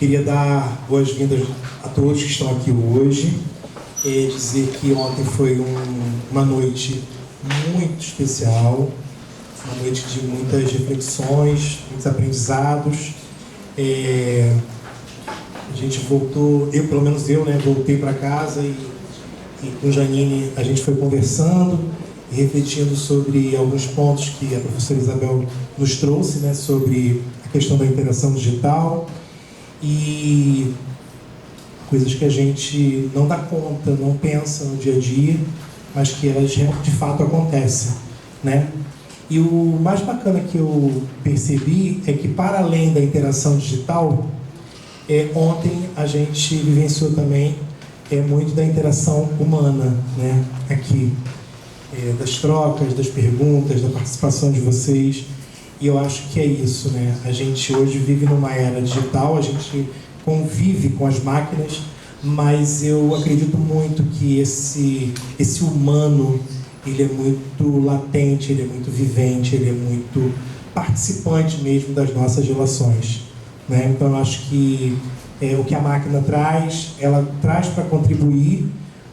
Queria dar boas-vindas a todos que estão aqui hoje e dizer que ontem foi uma noite muito especial, uma noite de muitas reflexões, muitos aprendizados. A gente voltou, pelo menos eu, voltei para casa e com Janine a gente foi conversando e refletindo sobre alguns pontos que a professora Isabel nos trouxe, sobre a questão da interação digital e coisas que a gente não dá conta, não pensa no dia a dia, mas que elas de fato acontecem, E o mais bacana que eu percebi é que, para além da interação digital, ontem a gente vivenciou também muito da interação humana, aqui, das trocas, das perguntas, da participação de vocês. E eu acho que é isso, A gente hoje vive numa era digital, a gente convive com as máquinas, mas eu acredito muito que esse humano, ele é muito latente, ele é muito vivente, ele é muito participante mesmo das nossas relações, Então eu acho que o que a máquina traz, ela traz para contribuir,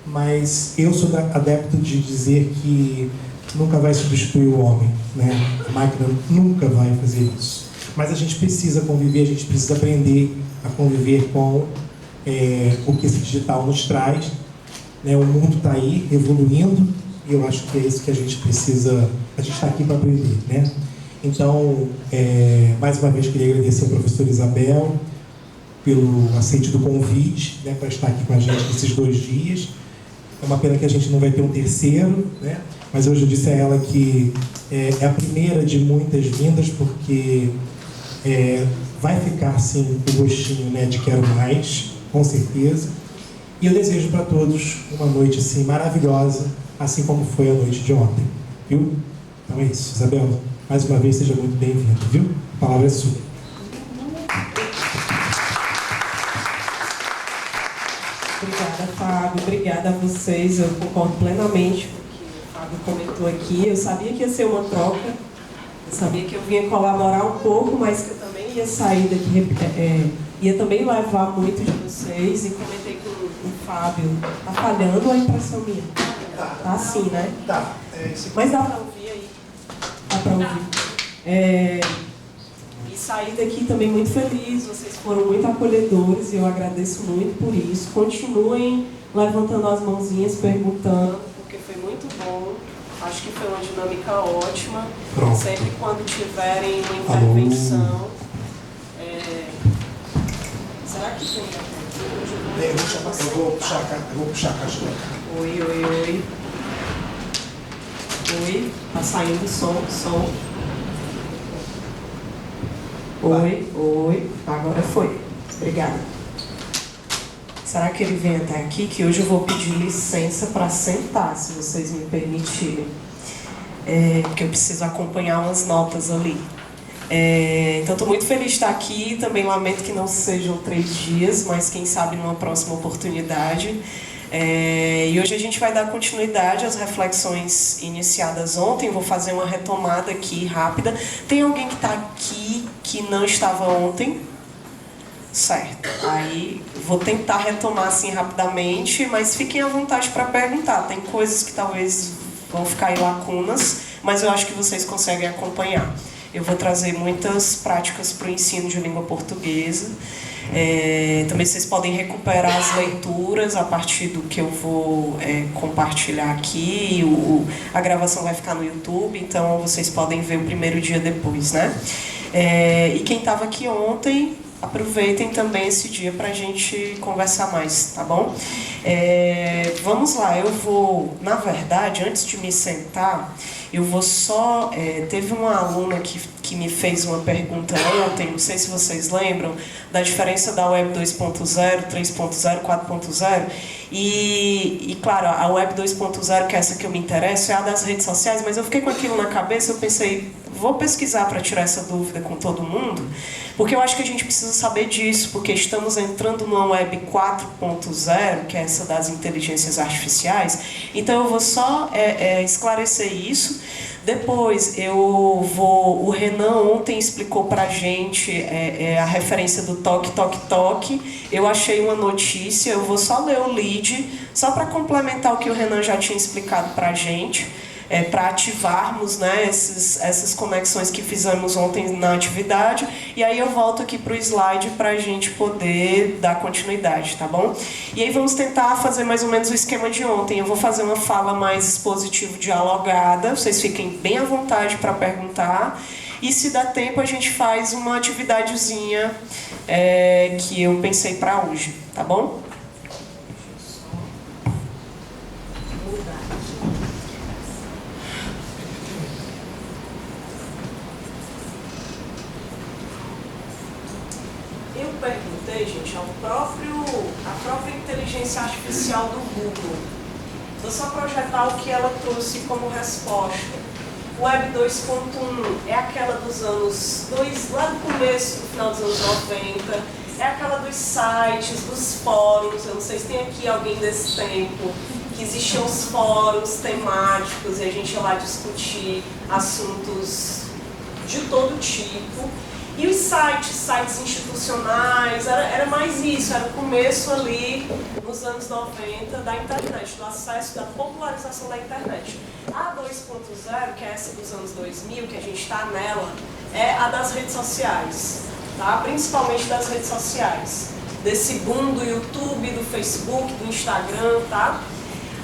mas eu sou adepto de dizer que nunca vai substituir o homem, A máquina nunca vai fazer isso. Mas a gente precisa conviver, a gente precisa aprender a conviver com o que esse digital nos traz, O mundo está aí, evoluindo, e eu acho que é isso que a gente precisa, a gente está aqui para aprender, Então, mais uma vez queria agradecer ao professor Isabel pelo aceite do convite, para estar aqui com a gente nesses 2 dias. É uma pena que a gente não vai ter um terceiro, Mas hoje eu disse a ela que é a primeira de muitas vindas, porque vai ficar, sim, o gostinho, de quero mais, com certeza. E eu desejo para todos uma noite, assim, maravilhosa, assim como foi a noite de ontem, viu? Então é isso. Isabel, mais uma vez, seja muito bem-vindo, viu? A palavra é sua. Obrigada, Fábio. Obrigada a vocês. Eu concordo plenamente com o que o Fábio comentou aqui. Eu sabia que ia ser uma troca. Eu sabia que eu vinha colaborar um pouco, mas que eu também ia sair daqui, ia também levar muito de vocês. E comentei com o Fábio. Tá falhando a impressão minha? Tá assim, Tá. Mas dá para ouvir aí? Dá para ouvir. E saí daqui também muito feliz, vocês foram muito acolhedores e eu agradeço muito por isso. Continuem levantando as mãozinhas, perguntando, porque foi muito bom. Acho que foi uma dinâmica ótima. Pronto. Sempre quando tiverem uma intervenção. Será que tem? Eu vou puxar a caixa. Oi. Oi, tá saindo som. Oi, agora foi. Obrigada. Será que ele vem até aqui? Que hoje eu vou pedir licença para sentar, se vocês me permitirem. Porque eu preciso acompanhar umas notas ali. Então, estou muito feliz de estar aqui. Também lamento que não sejam 3 dias, mas quem sabe numa próxima oportunidade. E hoje a gente vai dar continuidade às reflexões iniciadas ontem. Vou fazer uma retomada aqui rápida. Tem alguém que está aqui que não estava ontem? Certo. Aí vou tentar retomar assim rapidamente, mas fiquem à vontade para perguntar. Tem coisas que talvez vão ficar em lacunas, mas eu acho que vocês conseguem acompanhar. Eu vou trazer muitas práticas para o ensino de língua portuguesa. Também vocês podem recuperar as leituras a partir do que eu vou compartilhar aqui. A gravação vai ficar no YouTube, então vocês podem ver o primeiro dia depois, E quem estava aqui ontem, aproveitem também esse dia para a gente conversar mais, tá bom? Vamos lá, eu vou, na verdade, antes de me sentar, eu vou só... teve uma aluna que me fez uma pergunta ontem, não sei se vocês lembram, da diferença da Web 2.0, 3.0, 4.0, e claro, a Web 2.0, que é essa que eu me interesso, é a das redes sociais, mas eu fiquei com aquilo na cabeça, eu pensei, vou pesquisar para tirar essa dúvida com todo mundo, porque eu acho que a gente precisa saber disso, porque estamos entrando numa Web 4.0, que é essa das inteligências artificiais, então eu vou só esclarecer isso. Depois, o Renan ontem explicou pra gente a referência do toque, toque, toque. Eu achei uma notícia, eu vou só ler o lead, só para complementar o que o Renan já tinha explicado pra gente, para ativarmos, né, essas conexões que fizemos ontem na atividade. E aí eu volto aqui para o slide para a gente poder dar continuidade, tá bom? E aí vamos tentar fazer mais ou menos o esquema de ontem. Eu vou fazer uma fala mais expositiva, dialogada, vocês fiquem bem à vontade para perguntar. E se dá tempo, a gente faz uma atividadezinha que eu pensei para hoje, tá bom? Eu perguntei, gente, a própria inteligência artificial do Google. Vou só projetar o que ela trouxe como resposta. Web 2.1 é aquela dos anos lá do começo, do final dos anos 90, é aquela dos sites, dos fóruns. Eu não sei se tem aqui alguém desse tempo, que existiam os fóruns temáticos e a gente ia lá discutir assuntos de todo tipo. E os sites institucionais, era mais isso, era o começo ali, nos anos 90, da internet, do acesso, da popularização da internet. A 2.0, que é essa dos anos 2000, que a gente está nela, é a das redes sociais, tá? Principalmente das redes sociais. Desse boom do YouTube, do Facebook, do Instagram, tá?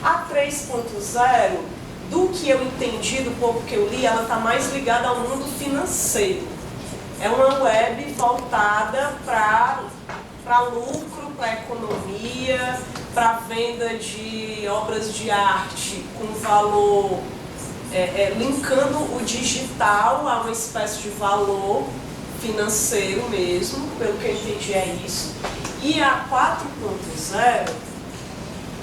A 3.0, do que eu entendi, do pouco que eu li, ela está mais ligada ao mundo financeiro. É uma web voltada para lucro, para economia, para venda de obras de arte com valor, linkando o digital a uma espécie de valor financeiro mesmo, pelo que eu entendi é isso. E a 4.0,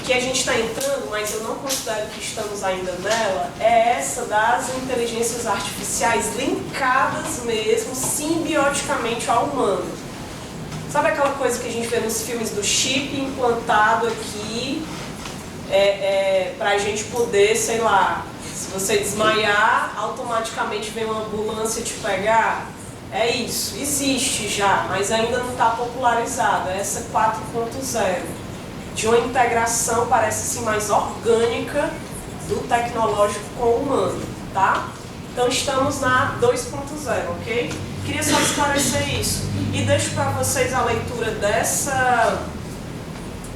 que a gente está entrando, mas eu não considero que estamos ainda nela, é essa das inteligências artificiais linkadas mesmo, simbioticamente ao humano. Sabe aquela coisa que a gente vê nos filmes do chip implantado aqui, para a gente poder, sei lá, se você desmaiar, automaticamente vem uma ambulância te pegar? É isso, existe já, mas ainda não está popularizado, é essa 4.0. De uma integração, parece assim, mais orgânica do tecnológico com o humano, tá? Então estamos na 2.0, ok? Queria só esclarecer isso. E deixo para vocês a leitura dessa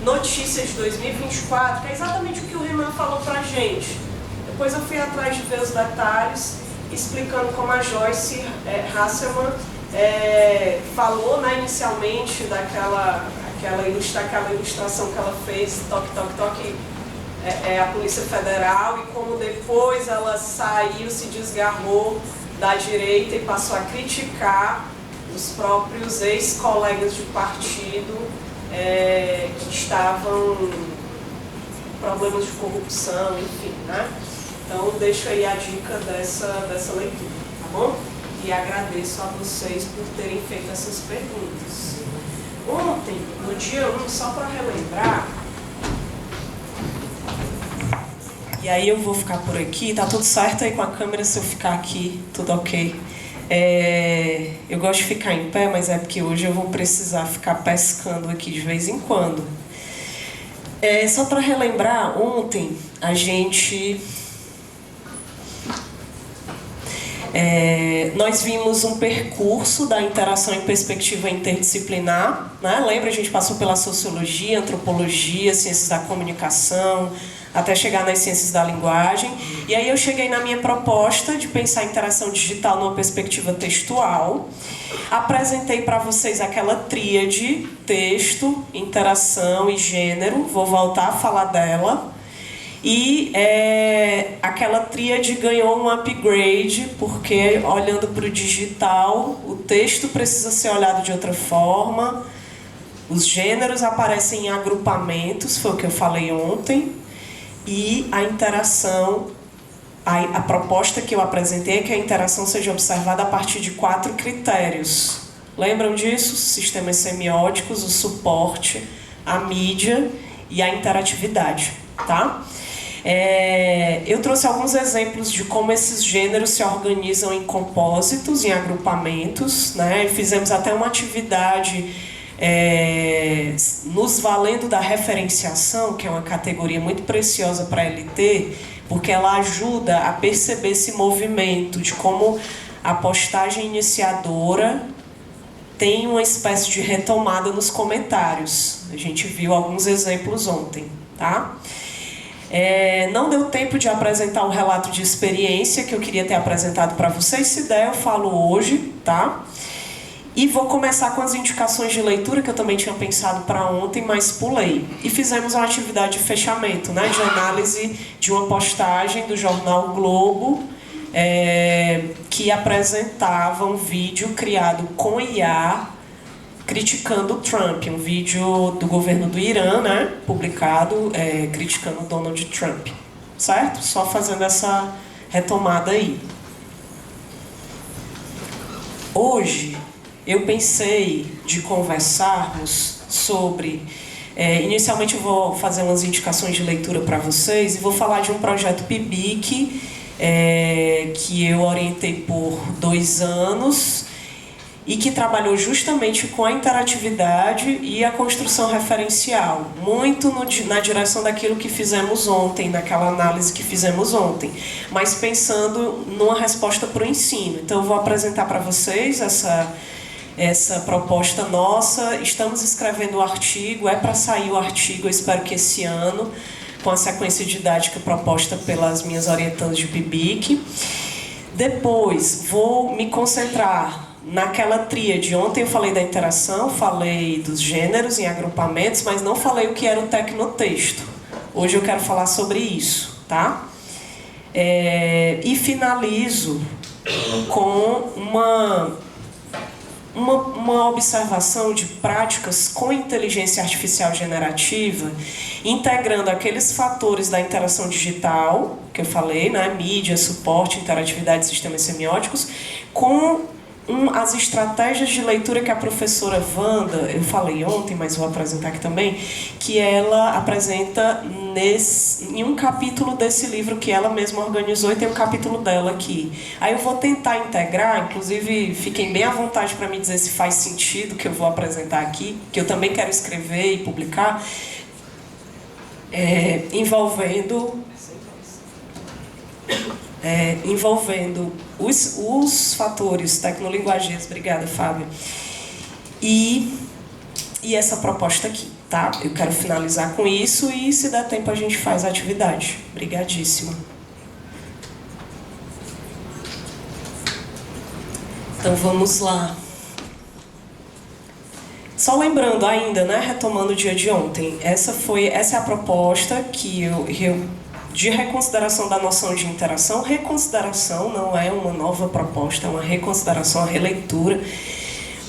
notícia de 2024, que é exatamente o que o Renan falou pra gente. Depois eu fui atrás de ver os detalhes, explicando como a Joyce Hasselman falou, né, inicialmente daquela ilustração que ela fez, toque, toque, toque, a Polícia Federal, e como depois ela saiu, se desgarrou da direita e passou a criticar os próprios ex-colegas de partido que estavam com problemas de corrupção, enfim, né? Então deixo aí a dica dessa leitura, tá bom? E agradeço a vocês por terem feito essas perguntas. Ontem, no dia 1, só para relembrar, e aí eu vou ficar por aqui, tá tudo certo aí com a câmera se eu ficar aqui, tudo ok. Eu gosto de ficar em pé, mas é porque hoje eu vou precisar ficar pescando aqui de vez em quando. Só para relembrar, ontem a gente... nós vimos um percurso da interação em perspectiva interdisciplinar, né? Lembra, a gente passou pela sociologia, antropologia, ciências da comunicação, até chegar nas ciências da linguagem. E aí eu cheguei na minha proposta de pensar a interação digital numa perspectiva textual. Apresentei para vocês aquela tríade, texto, interação e gênero. Vou voltar a falar dela. E aquela tríade ganhou um upgrade, porque olhando para o digital, o texto precisa ser olhado de outra forma, os gêneros aparecem em agrupamentos, foi o que eu falei ontem, e a interação, a proposta que eu apresentei é que a interação seja observada a partir de 4 critérios. Lembram disso? Sistemas semióticos, o suporte, a mídia e a interatividade, tá? Eu trouxe alguns exemplos de como esses gêneros se organizam em compósitos, em agrupamentos, né? Fizemos até uma atividade nos valendo da referenciação, que é uma categoria muito preciosa para a LT, porque ela ajuda a perceber esse movimento de como a postagem iniciadora tem uma espécie de retomada nos comentários. A gente viu alguns exemplos ontem, tá? Não deu tempo de apresentar um relato de experiência que eu queria ter apresentado para vocês. Se der, eu falo hoje, tá? E vou começar com as indicações de leitura, que eu também tinha pensado para ontem, mas pulei. E fizemos uma atividade de fechamento, né? De análise de uma postagem do jornal Globo, que apresentava um vídeo criado com IA criticando Trump, um vídeo do governo do Irã, né, publicado criticando Donald Trump, certo? Só fazendo essa retomada aí. Hoje eu pensei de conversarmos sobre... inicialmente eu vou fazer umas indicações de leitura para vocês e vou falar de um projeto PIBIC que eu orientei por 2 anos e que trabalhou justamente com a interatividade e a construção referencial, muito na direção daquilo que fizemos ontem, naquela análise que fizemos ontem, mas pensando numa resposta para o ensino. Então eu vou apresentar para vocês essa proposta nossa. Estamos escrevendo o artigo, para sair o artigo, eu espero que esse ano, com a sequência didática proposta pelas minhas orientandas de PIBIC. Depois vou me concentrar naquela tríade. Ontem eu falei da interação, falei dos gêneros em agrupamentos, mas não falei o que era o tecnotexto. Hoje eu quero falar sobre isso, tá? E finalizo com uma observação de práticas com inteligência artificial generativa, integrando aqueles fatores da interação digital, que eu falei, né? Mídia, suporte, interatividade, sistemas semióticos, com as estratégias de leitura que a professora Wanda, eu falei ontem, mas vou apresentar aqui também, que ela apresenta em um capítulo desse livro que ela mesma organizou, e tem um capítulo dela aqui. Aí eu vou tentar integrar, inclusive fiquem bem à vontade para me dizer se faz sentido o que eu vou apresentar aqui, que eu também quero escrever e publicar, envolvendo os fatores tecnolinguageiros, obrigada, Fábio, e essa proposta aqui, tá? Eu quero finalizar com isso e, se der tempo, a gente faz a atividade. Obrigadíssima. Então, vamos lá. Só lembrando ainda, né, retomando o dia de ontem, essa é a proposta que eu de reconsideração da noção de interação. Reconsideração não é uma nova proposta, é uma reconsideração, uma releitura,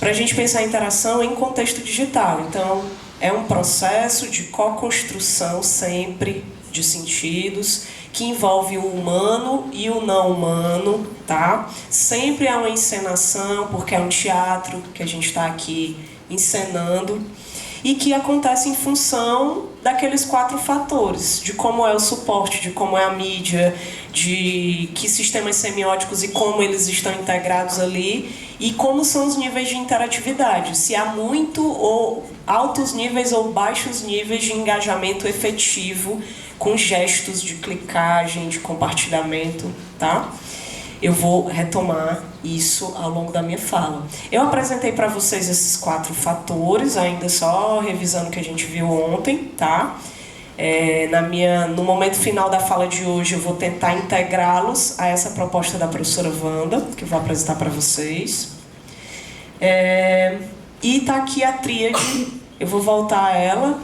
para a gente pensar a interação em contexto digital. Então, é um processo de co-construção sempre de sentidos, que envolve o humano e o não humano, tá? Sempre é uma encenação, porque é um teatro que a gente está aqui encenando, e que acontece em função daqueles 4 fatores, de como é o suporte, de como é a mídia, de que sistemas semióticos e como eles estão integrados ali, e como são os níveis de interatividade, se há muito ou altos níveis ou baixos níveis de engajamento efetivo com gestos de clicagem, de compartilhamento, tá? Eu vou retomar isso ao longo da minha fala. Eu apresentei para vocês esses 4 fatores, ainda só revisando o que a gente viu ontem, tá? No momento final da fala de hoje, eu vou tentar integrá-los a essa proposta da professora Wanda, que eu vou apresentar para vocês. E está aqui a tríade, eu vou voltar a ela.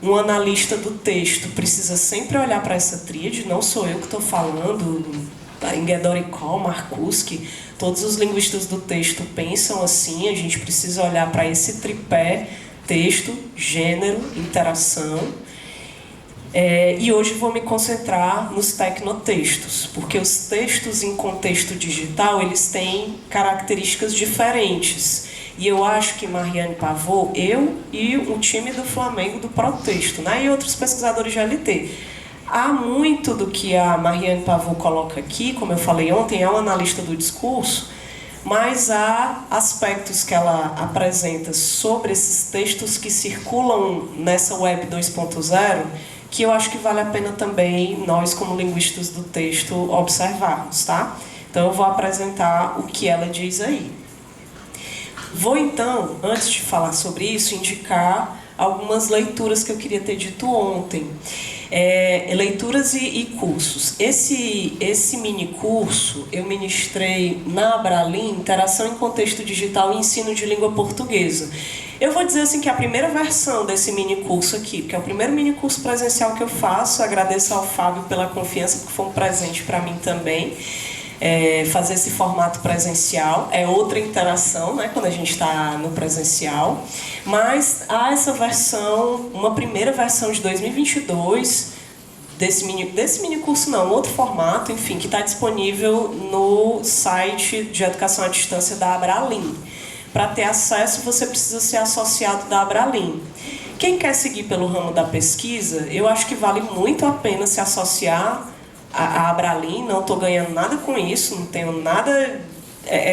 Um analista do texto precisa sempre olhar para essa tríade, não sou eu que estou falando, Enguedoricó, Marcuski, todos os linguistas do texto pensam assim. A gente precisa olhar para esse tripé: texto, gênero, interação. E hoje vou me concentrar nos tecnotextos, porque os textos em contexto digital, eles têm características diferentes. E eu acho que Mariane Pavô, eu e o time do Flamengo do Protexto, né, e outros pesquisadores de LT, Há muito do que a Mariane Pavot coloca aqui, como eu falei ontem, é uma analista do discurso, mas há aspectos que ela apresenta sobre esses textos que circulam nessa Web 2.0 que eu acho que vale a pena também nós, como linguistas do texto, observarmos, tá? Então eu vou apresentar o que ela diz aí. Vou então, antes de falar sobre isso, indicar algumas leituras que eu queria ter dito ontem. Leituras e cursos. Esse mini curso eu ministrei na Abralim, Interação em Contexto Digital e Ensino de Língua Portuguesa. Eu vou dizer assim que a primeira versão desse mini curso aqui, que é o primeiro mini curso presencial que eu faço, agradeço ao Fábio pela confiança, porque foi um presente para mim também. Fazer esse formato presencial é outra interação, né, quando a gente está no presencial, mas há essa versão, uma primeira versão de 2022 desse mini curso, não, outro formato, enfim, que está disponível no site de educação à distância da Abralim. Para ter acesso, você precisa ser associado da Abralim. Quem quer seguir pelo ramo da pesquisa, eu acho que vale muito a pena se associar a Abralim. Não estou ganhando nada com isso, não tenho nada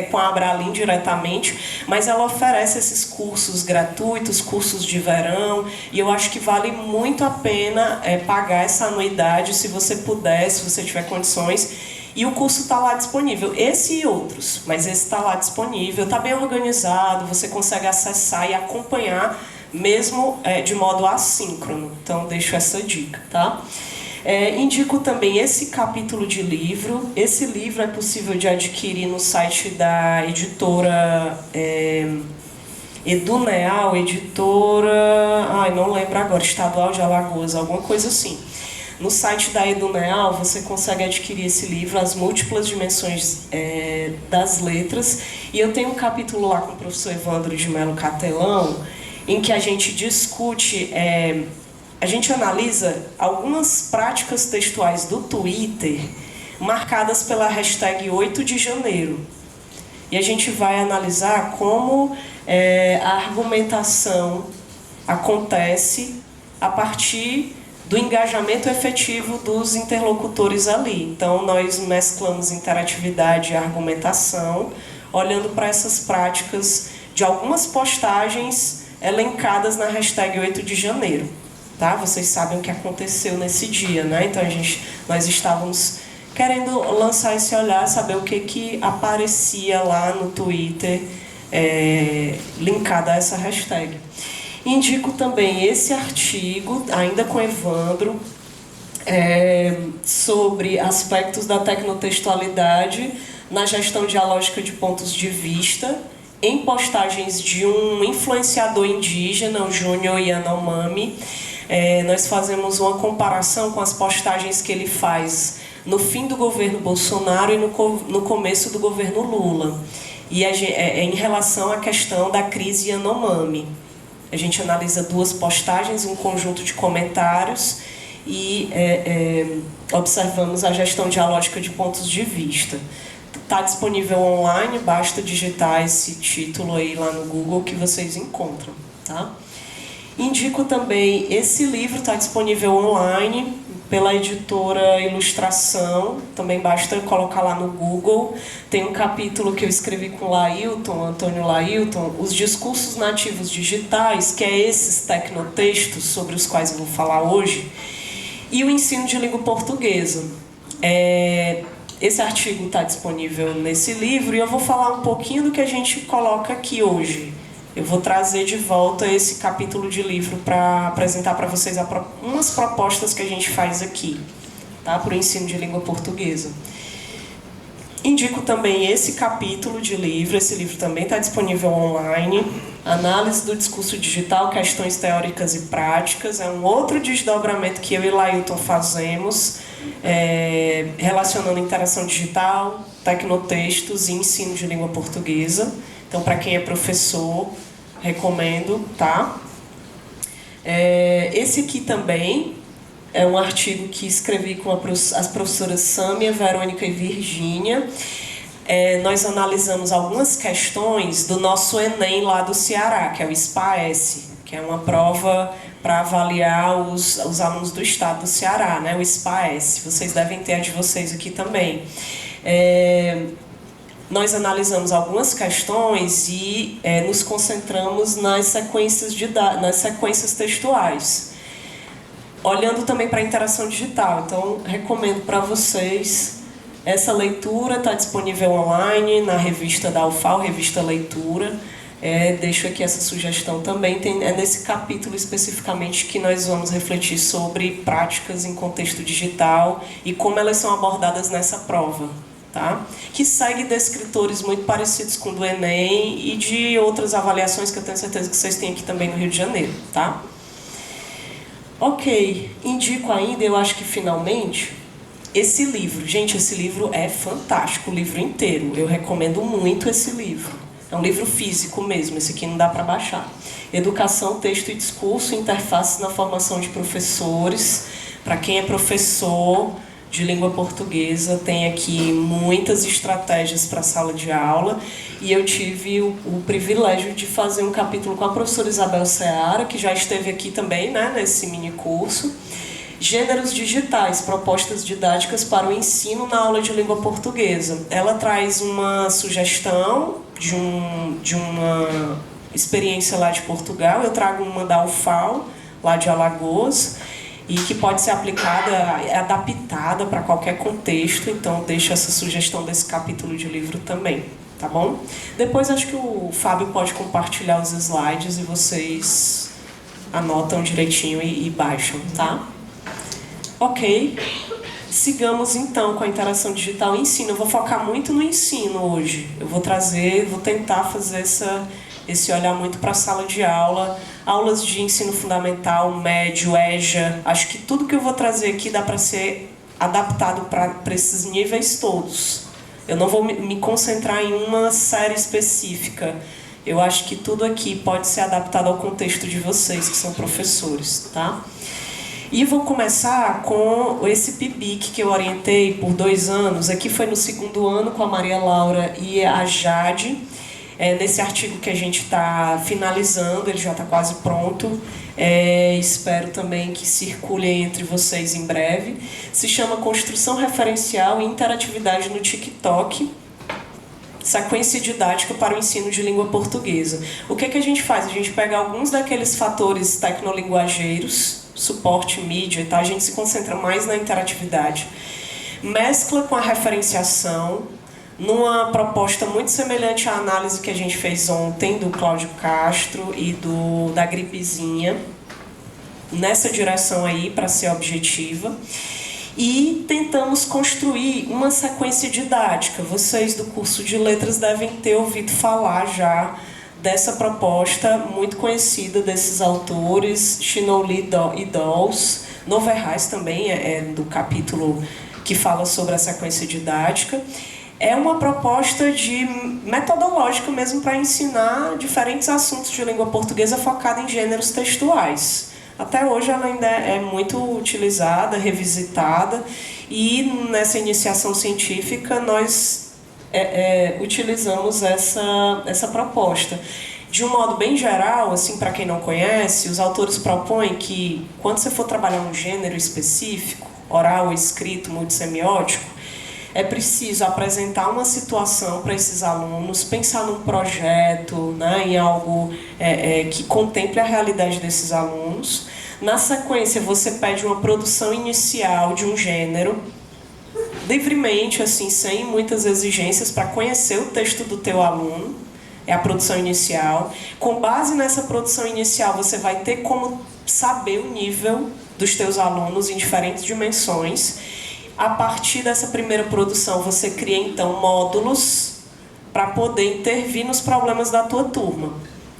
com a Abralim diretamente, mas ela oferece esses cursos gratuitos, cursos de verão, e eu acho que vale muito a pena pagar essa anuidade, se você puder, se você tiver condições, e o curso está lá disponível, esse e outros, mas esse está lá disponível, está bem organizado, você consegue acessar e acompanhar, mesmo de modo assíncrono, então deixo essa dica, tá? Indico também esse capítulo de livro. Esse livro é possível de adquirir no site da editora Eduneal, editora... não lembro agora, Estadual de Alagoas, alguma coisa assim. No site da Eduneal você consegue adquirir esse livro, As Múltiplas Dimensões das Letras. E eu tenho um capítulo lá com o professor Evandro de Melo Catelão, em que a gente discute... a gente analisa algumas práticas textuais do Twitter marcadas pela hashtag 8 de janeiro. E a gente vai analisar como a argumentação acontece a partir do engajamento efetivo dos interlocutores ali. Então, nós mesclamos interatividade e argumentação, olhando para essas práticas de algumas postagens elencadas na hashtag 8 de janeiro. Tá? Vocês sabem o que aconteceu nesse dia, né? Então nós estávamos querendo lançar esse olhar, saber o que aparecia lá no Twitter linkado a essa hashtag. Indico também esse artigo, ainda com Evandro, sobre aspectos da tecnotextualidade na gestão dialógica de pontos de vista, em postagens de um influenciador indígena, o Júnior Yanomami. Nós fazemos uma comparação com as postagens que ele faz no fim do governo Bolsonaro e no começo do governo Lula. E em relação à questão da crise Yanomami. A gente analisa duas postagens, um conjunto de comentários e observamos a gestão dialógica de pontos de vista. Está disponível online, basta digitar esse título aí lá no Google que vocês encontram, tá? Indico também, esse livro está disponível online pela editora Ilustração, também basta colocar lá no Google. Tem um capítulo que eu escrevi com Antônio Lailton, Os Discursos Nativos Digitais, que é esses tecnotextos sobre os quais eu vou falar hoje, e o ensino de língua portuguesa. Esse artigo está disponível nesse livro e eu vou falar um pouquinho do que a gente coloca aqui hoje. Eu vou trazer de volta esse capítulo de livro para apresentar para vocês umas propostas que a gente faz aqui, tá? Para o ensino de língua portuguesa. Indico também esse capítulo de livro, esse livro também está disponível online, Análise do Discurso Digital, Questões Teóricas e Práticas, é um outro desdobramento que eu e Lailton fazemos, relacionando interação digital, tecnotextos e ensino de língua portuguesa. Então, para quem é professor, recomendo, tá? Esse aqui também é um artigo que escrevi com as professoras Sâmia, Verônica e Virgínia. Nós analisamos algumas questões do nosso Enem lá do Ceará, que é o SPAES, que é uma prova para avaliar os alunos do estado do Ceará, né? O SPAES. Vocês devem ter a de vocês aqui também. Nós analisamos algumas questões e nos concentramos nas sequências textuais, olhando também para a interação digital. Então, recomendo para vocês essa leitura, está disponível online na revista da UFAL, Revista Leitura. Deixo aqui essa sugestão também, é nesse capítulo especificamente que nós vamos refletir sobre práticas em contexto digital e como elas são abordadas nessa prova, tá? Que segue descritores muito parecidos com o do Enem e de outras avaliações que eu tenho certeza que vocês têm aqui também no Rio de Janeiro, tá? Ok, indico ainda, eu acho que finalmente, esse livro. Gente, esse livro é fantástico, o livro inteiro, eu recomendo muito esse livro. É um livro físico mesmo, esse aqui não dá para baixar. Educação, Texto e Discurso, Interfaces na Formação de Professores. Para quem é professor de língua portuguesa, tem aqui muitas estratégias para a sala de aula. E eu tive o privilégio de fazer um capítulo com a professora Isabel Seara, que já esteve aqui também, né, nesse mini curso. Gêneros digitais, propostas didáticas para o ensino na aula de língua portuguesa. Ela traz uma sugestão de uma experiência lá de Portugal, eu trago uma da UFAL, lá de Alagoas, e que pode ser aplicada, adaptada para qualquer contexto, então deixo essa sugestão desse capítulo de livro também, tá bom? Depois acho que o Fábio pode compartilhar os slides e vocês anotam direitinho e baixam, tá? Ok, sigamos então com a interação digital e ensino. Eu vou focar muito no ensino hoje. Eu vou tentar fazer esse olhar muito para a sala de aula, aulas de ensino fundamental, médio, EJA. Acho que tudo que eu vou trazer aqui dá para ser adaptado para esses níveis todos. Eu não vou me concentrar em uma série específica. Eu acho que tudo aqui pode ser adaptado ao contexto de vocês, que são professores, tá? E vou começar com esse PIBIC que eu orientei por 2 anos. Aqui foi no 2º ano com a Maria Laura e a Jade. Nesse artigo que a gente está finalizando, ele já está quase pronto. Espero também que circule entre vocês em breve. Se chama Construção Referencial e Interatividade no TikTok. Sequência didática para o ensino de língua portuguesa. O que a gente faz? A gente pega alguns daqueles fatores tecnolinguageiros, suporte, mídia, tá? A gente se concentra mais na interatividade. Mescla com a referenciação, numa proposta muito semelhante à análise que a gente fez ontem do Cláudio Castro e da Gripezinha, nessa direção aí, para ser objetiva. E tentamos construir uma sequência didática. Vocês do curso de letras devem ter ouvido falar já dessa proposta muito conhecida desses autores, Shinoli e Dawes. Noverrais também é do capítulo que fala sobre a sequência didática. É uma proposta metodológica mesmo para ensinar diferentes assuntos de língua portuguesa focada em gêneros textuais. Até hoje ela ainda é muito utilizada, revisitada, e nessa iniciação científica nós utilizamos essa proposta. De um modo bem geral, assim, para quem não conhece, os autores propõem que, quando você for trabalhar um gênero específico, oral, escrito, multissemiótico, é preciso apresentar uma situação para esses alunos, pensar num projeto, né, em algo que contemple a realidade desses alunos. Na sequência, você pede uma produção inicial de um gênero, livremente, assim, sem muitas exigências, para conhecer o texto do teu aluno. É a produção inicial. Com base nessa produção inicial, você vai ter como saber o nível dos teus alunos em diferentes dimensões. A partir dessa primeira produção, você cria, então, módulos para poder intervir nos problemas da tua turma.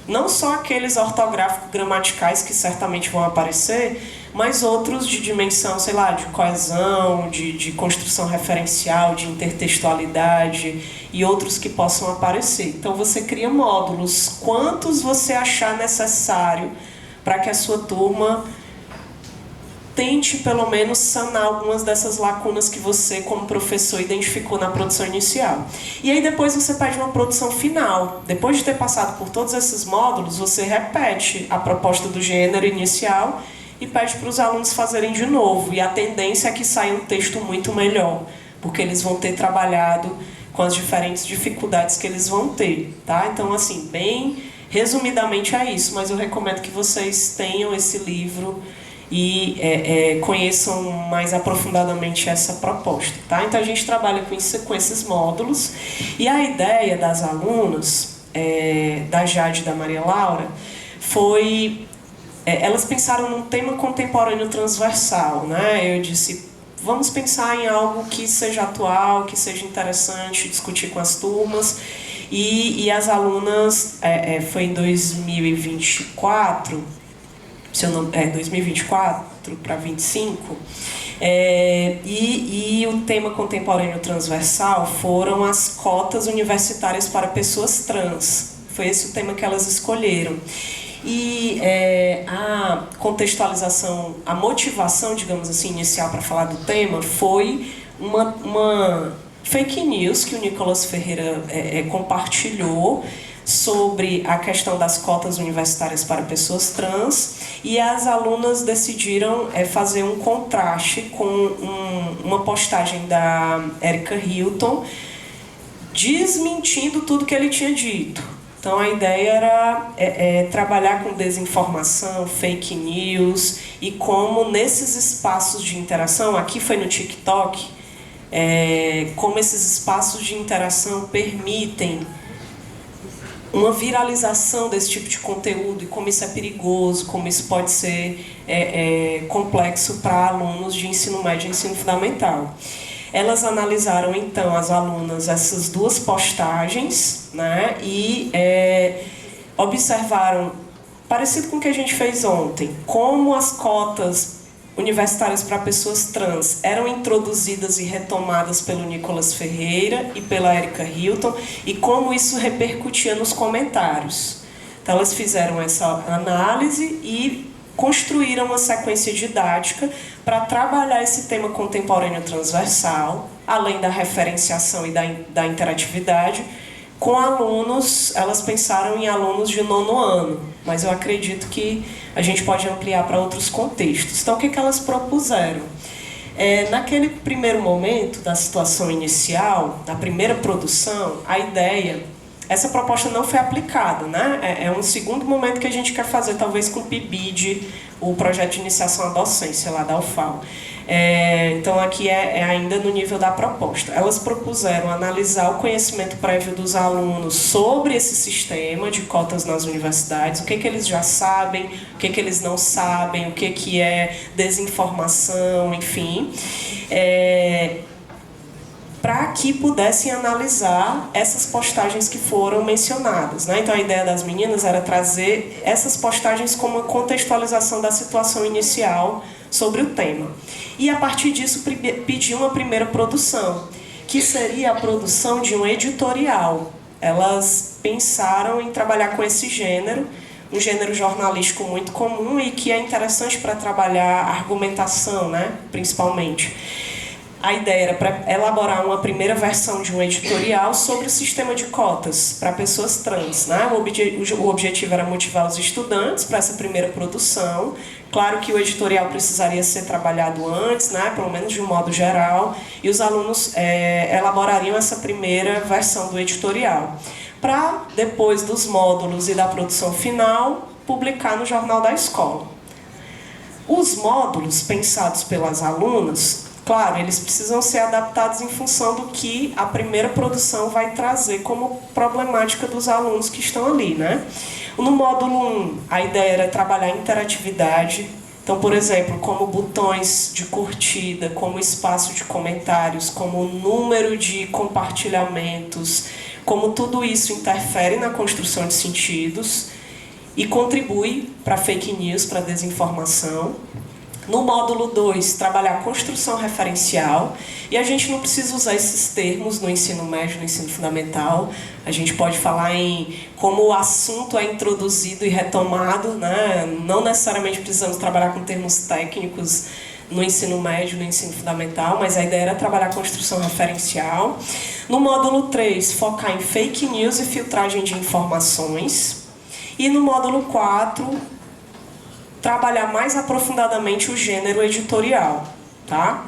Não só aqueles ortográficos gramaticais que certamente vão aparecer, mas outros de dimensão, sei lá, de coesão, de construção referencial, de intertextualidade e outros que possam aparecer. Então você cria módulos, quantos você achar necessário para que a sua turma tente pelo menos sanar algumas dessas lacunas que você, como professor, identificou na produção inicial. E aí depois você pede uma produção final. Depois de ter passado por todos esses módulos, você repete a proposta do gênero inicial e pede para os alunos fazerem de novo. E a tendência é que saia um texto muito melhor, porque eles vão ter trabalhado com as diferentes dificuldades que eles vão ter, tá? Então, assim, bem resumidamente é isso, mas eu recomendo que vocês tenham esse livro e conheçam mais aprofundadamente essa proposta, tá? Então a gente trabalha com esses módulos, e a ideia das alunas, da Jade e da Maria Laura, foi... elas pensaram num tema contemporâneo transversal, né? Eu disse, vamos pensar em algo que seja atual, que seja interessante, discutir com as turmas, e as alunas, foi em 2024, 2024 para 2025, e o tema contemporâneo transversal foram as cotas universitárias para pessoas trans. Foi esse o tema que elas escolheram. E a contextualização, a motivação, digamos assim, inicial para falar do tema foi uma fake news que o Nicolas Ferreira compartilhou sobre a questão das cotas universitárias para pessoas trans, e as alunas decidiram fazer um contraste com uma postagem da Erika Hilton desmentindo tudo que ele tinha dito. Então a ideia era trabalhar com desinformação, fake news, e como nesses espaços de interação, aqui foi no TikTok, como esses espaços de interação permitem uma viralização desse tipo de conteúdo, e como isso é perigoso, como isso pode ser complexo para alunos de ensino médio e ensino fundamental. Elas analisaram, então, as alunas, essas duas postagens, né, e observaram, parecido com o que a gente fez ontem, como as cotas universitárias para pessoas trans eram introduzidas e retomadas pelo Nicolas Ferreira e pela Erika Hilton, e como isso repercutia nos comentários. Então, elas fizeram essa análise e construíram uma sequência didática para trabalhar esse tema contemporâneo transversal, além da referenciação e da interatividade, com alunos. Elas pensaram em alunos de 9º ano, mas eu acredito que a gente pode ampliar para outros contextos. Então, o que elas propuseram? Naquele primeiro momento da situação inicial, da primeira produção, a ideia... Essa proposta não foi aplicada, né? É um segundo momento que a gente quer fazer, talvez com o PIBID, o projeto de iniciação à docência lá da UFAL. Então aqui ainda no nível da proposta. Elas propuseram analisar o conhecimento prévio dos alunos sobre esse sistema de cotas nas universidades, o que eles já sabem, o que eles não sabem, o que é desinformação, enfim. Para que pudessem analisar essas postagens que foram mencionadas, né? Então a ideia das meninas era trazer essas postagens como uma contextualização da situação inicial sobre o tema. E a partir disso pedir uma primeira produção, que seria a produção de um editorial. Elas pensaram em trabalhar com esse gênero, um gênero jornalístico muito comum e que é interessante para trabalhar a argumentação, né? Principalmente. A ideia era para elaborar uma primeira versão de um editorial sobre o sistema de cotas para pessoas trans, né? O objetivo era motivar os estudantes para essa primeira produção. Claro que o editorial precisaria ser trabalhado antes, né? Pelo menos de um modo geral, e os alunos elaborariam essa primeira versão do editorial, para depois dos módulos e da produção final, publicar no Jornal da Escola. Os módulos pensados pelas alunas, claro, eles precisam ser adaptados em função do que a primeira produção vai trazer como problemática dos alunos que estão ali, né? No módulo 1, a ideia era trabalhar a interatividade. Então, por exemplo, como botões de curtida, como espaço de comentários, como o número de compartilhamentos, como tudo isso interfere na construção de sentidos e contribui para fake news, para desinformação. No módulo 2, trabalhar construção referencial. E a gente não precisa usar esses termos no ensino médio, no ensino fundamental. A gente pode falar em como o assunto é introduzido e retomado, né? Não necessariamente precisamos trabalhar com termos técnicos no ensino médio, no ensino fundamental, mas a ideia era trabalhar construção referencial. No módulo 3, focar em fake news e filtragem de informações. E no módulo 4, trabalhar mais aprofundadamente o gênero editorial, tá?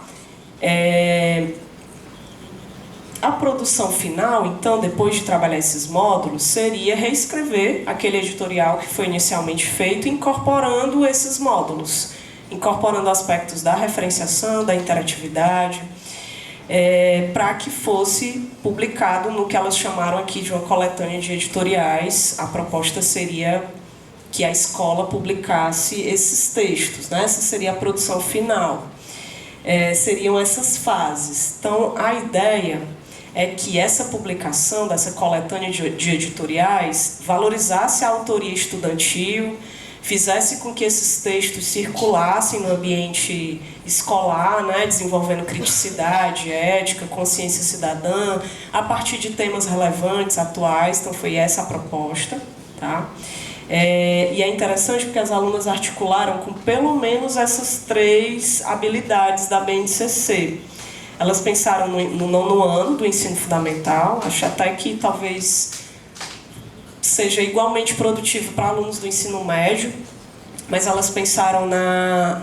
A produção final, então, depois de trabalhar esses módulos, seria reescrever aquele editorial que foi inicialmente feito, incorporando esses módulos, incorporando aspectos da referenciação, da interatividade, para que fosse publicado no que elas chamaram aqui de uma coletânea de editoriais. A proposta seria que a escola publicasse esses textos, né? Essa seria a produção final. Seriam essas fases. Então, a ideia é que essa publicação dessa coletânea de editoriais valorizasse a autoria estudantil, fizesse com que esses textos circulassem no ambiente escolar, né, desenvolvendo criticidade, ética, consciência cidadã, a partir de temas relevantes, atuais. Então, foi essa a proposta, tá? E é interessante porque as alunas articularam com pelo menos essas 3 habilidades da BNCC. Elas pensaram no 9º ano do ensino fundamental, acho até que talvez seja igualmente produtivo para alunos do ensino médio, mas elas pensaram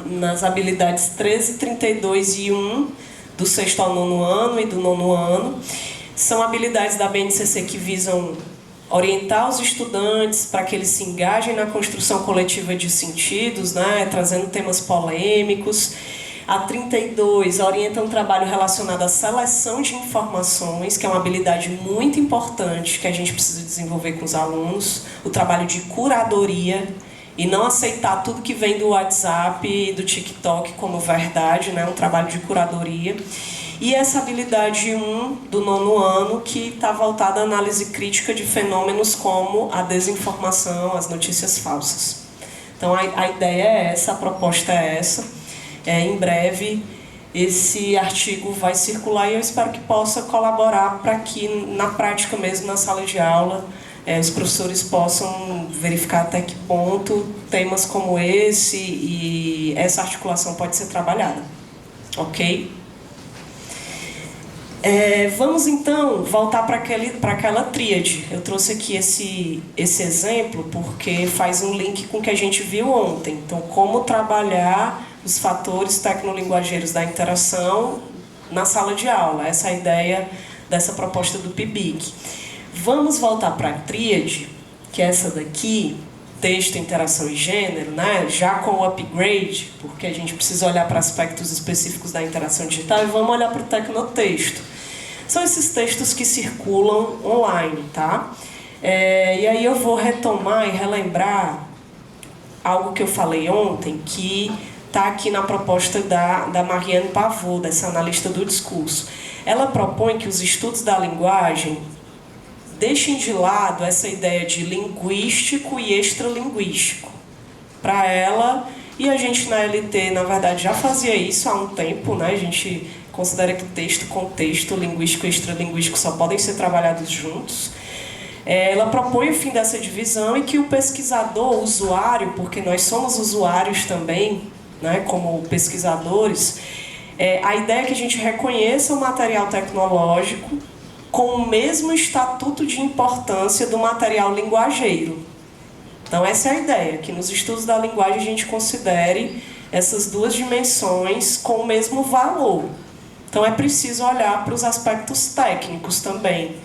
nas habilidades 13, 32 e 1 do 6º ao 9º ano e do 9º ano. São habilidades da BNCC que visam orientar os estudantes para que eles se engajem na construção coletiva de sentidos, né, trazendo temas polêmicos. A 32 orienta um trabalho relacionado à seleção de informações, que é uma habilidade muito importante que a gente precisa desenvolver com os alunos, o trabalho de curadoria, e não aceitar tudo que vem do WhatsApp e do TikTok como verdade, né, um trabalho de curadoria. E essa habilidade 1 do 9º ano, que está voltada à análise crítica de fenômenos como a desinformação, as notícias falsas. Então, a ideia é essa, a proposta é essa. Em breve, esse artigo vai circular e eu espero que possa colaborar para que, na prática mesmo, na sala de aula, os professores possam verificar até que ponto temas como esse e essa articulação pode ser trabalhada. Ok? Vamos então voltar para aquela tríade. Eu trouxe aqui esse exemplo porque faz um link com o que a gente viu ontem. Então, como trabalhar os fatores tecnolinguageiros da interação na sala de aula. Essa é a ideia dessa proposta do PIBIC. Vamos voltar para a tríade, que é essa daqui, texto, interação e gênero, né? Já com o upgrade, porque a gente precisa olhar para aspectos específicos da interação digital, e vamos olhar para o tecnotexto. São esses textos que circulam online, tá? E aí eu vou retomar e relembrar algo que eu falei ontem, que está aqui na proposta da Marianne Pavot, dessa analista do discurso. Ela propõe que os estudos da linguagem deixem de lado essa ideia de linguístico e extralinguístico. Para ela, e a gente na LT, na verdade, já fazia isso há um tempo, né? A gente considera que texto, contexto, linguístico e extralinguístico só podem ser trabalhados juntos. Ela propõe o fim dessa divisão e que o pesquisador, o usuário, porque nós somos usuários também, né, como pesquisadores, a ideia é que a gente reconheça o material tecnológico com o mesmo estatuto de importância do material linguageiro. Então, essa é a ideia, que nos estudos da linguagem a gente considere essas duas dimensões com o mesmo valor. Então, é preciso olhar para os aspectos técnicos também.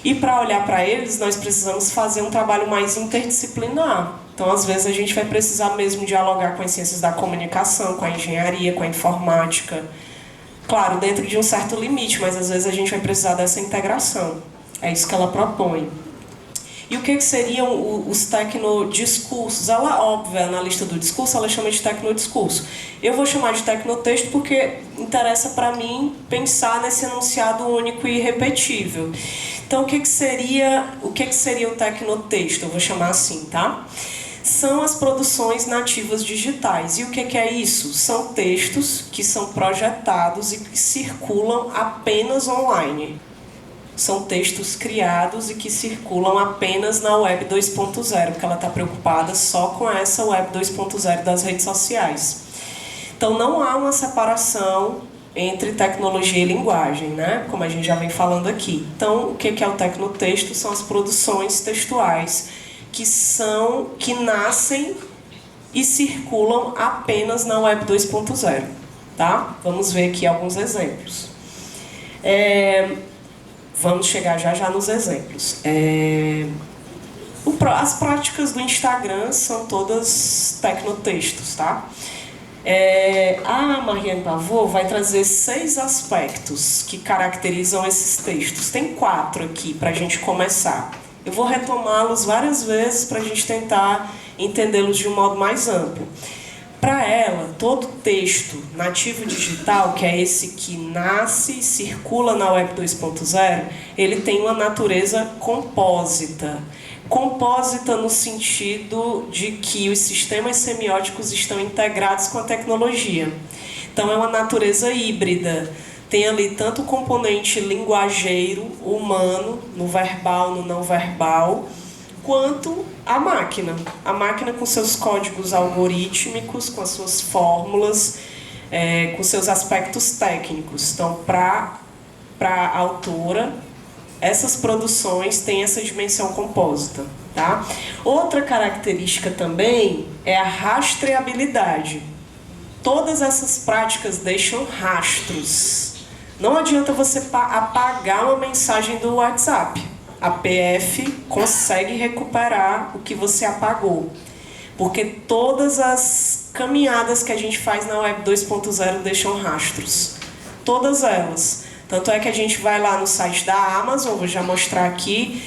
E para olhar para eles, nós precisamos fazer um trabalho mais interdisciplinar. Então, às vezes, a gente vai precisar mesmo dialogar com as ciências da comunicação, com a engenharia, com a informática. Claro, dentro de um certo limite, mas às vezes a gente vai precisar dessa integração. É isso que ela propõe. E o que seriam os tecnodiscursos? Ela, óbvio, analista do discurso, ela chama de tecnodiscurso. Eu vou chamar de tecnotexto porque interessa para mim pensar nesse enunciado único e irrepetível. Então, o que seria o tecnotexto? Eu vou chamar assim, tá? são as produções nativas digitais. E o que é isso? São textos que são projetados e que circulam apenas online. São textos criados e que circulam apenas na Web 2.0, porque ela está preocupada só com essa Web 2.0 das redes sociais. Então não há uma separação entre tecnologia e linguagem, né? Como a gente já vem falando aqui. Então, o que é o tecnotexto? São as produções textuais que nascem e circulam apenas na Web 2.0, tá? Vamos ver aqui alguns exemplos. Vamos chegar já nos exemplos. As práticas do Instagram são todas tecnotextos, tá? A Mariane Pavot vai trazer 6 aspectos que caracterizam esses textos. Tem 4 aqui para a gente começar. Eu vou retomá-los várias vezes para a gente tentar entendê-los de um modo mais amplo. Para ela, todo texto nativo digital, que é esse que nasce e circula na Web 2.0, ele tem uma natureza compósita. Compósita no sentido de que os sistemas semióticos estão integrados com a tecnologia. Então é uma natureza híbrida. Tem ali tanto o componente linguageiro, humano, no verbal, no não verbal, quanto a máquina. A máquina com seus códigos algorítmicos, com as suas fórmulas, com seus aspectos técnicos. Então, para a autora, essas produções têm essa dimensão compósita, tá? Outra característica também é a rastreabilidade. Todas essas práticas deixam rastros. Não adianta você apagar uma mensagem do WhatsApp. A PF consegue recuperar o que você apagou. Porque todas as caminhadas que a gente faz na Web 2.0 deixam rastros. Todas elas. Tanto é que a gente vai lá no site da Amazon, vou já mostrar aqui,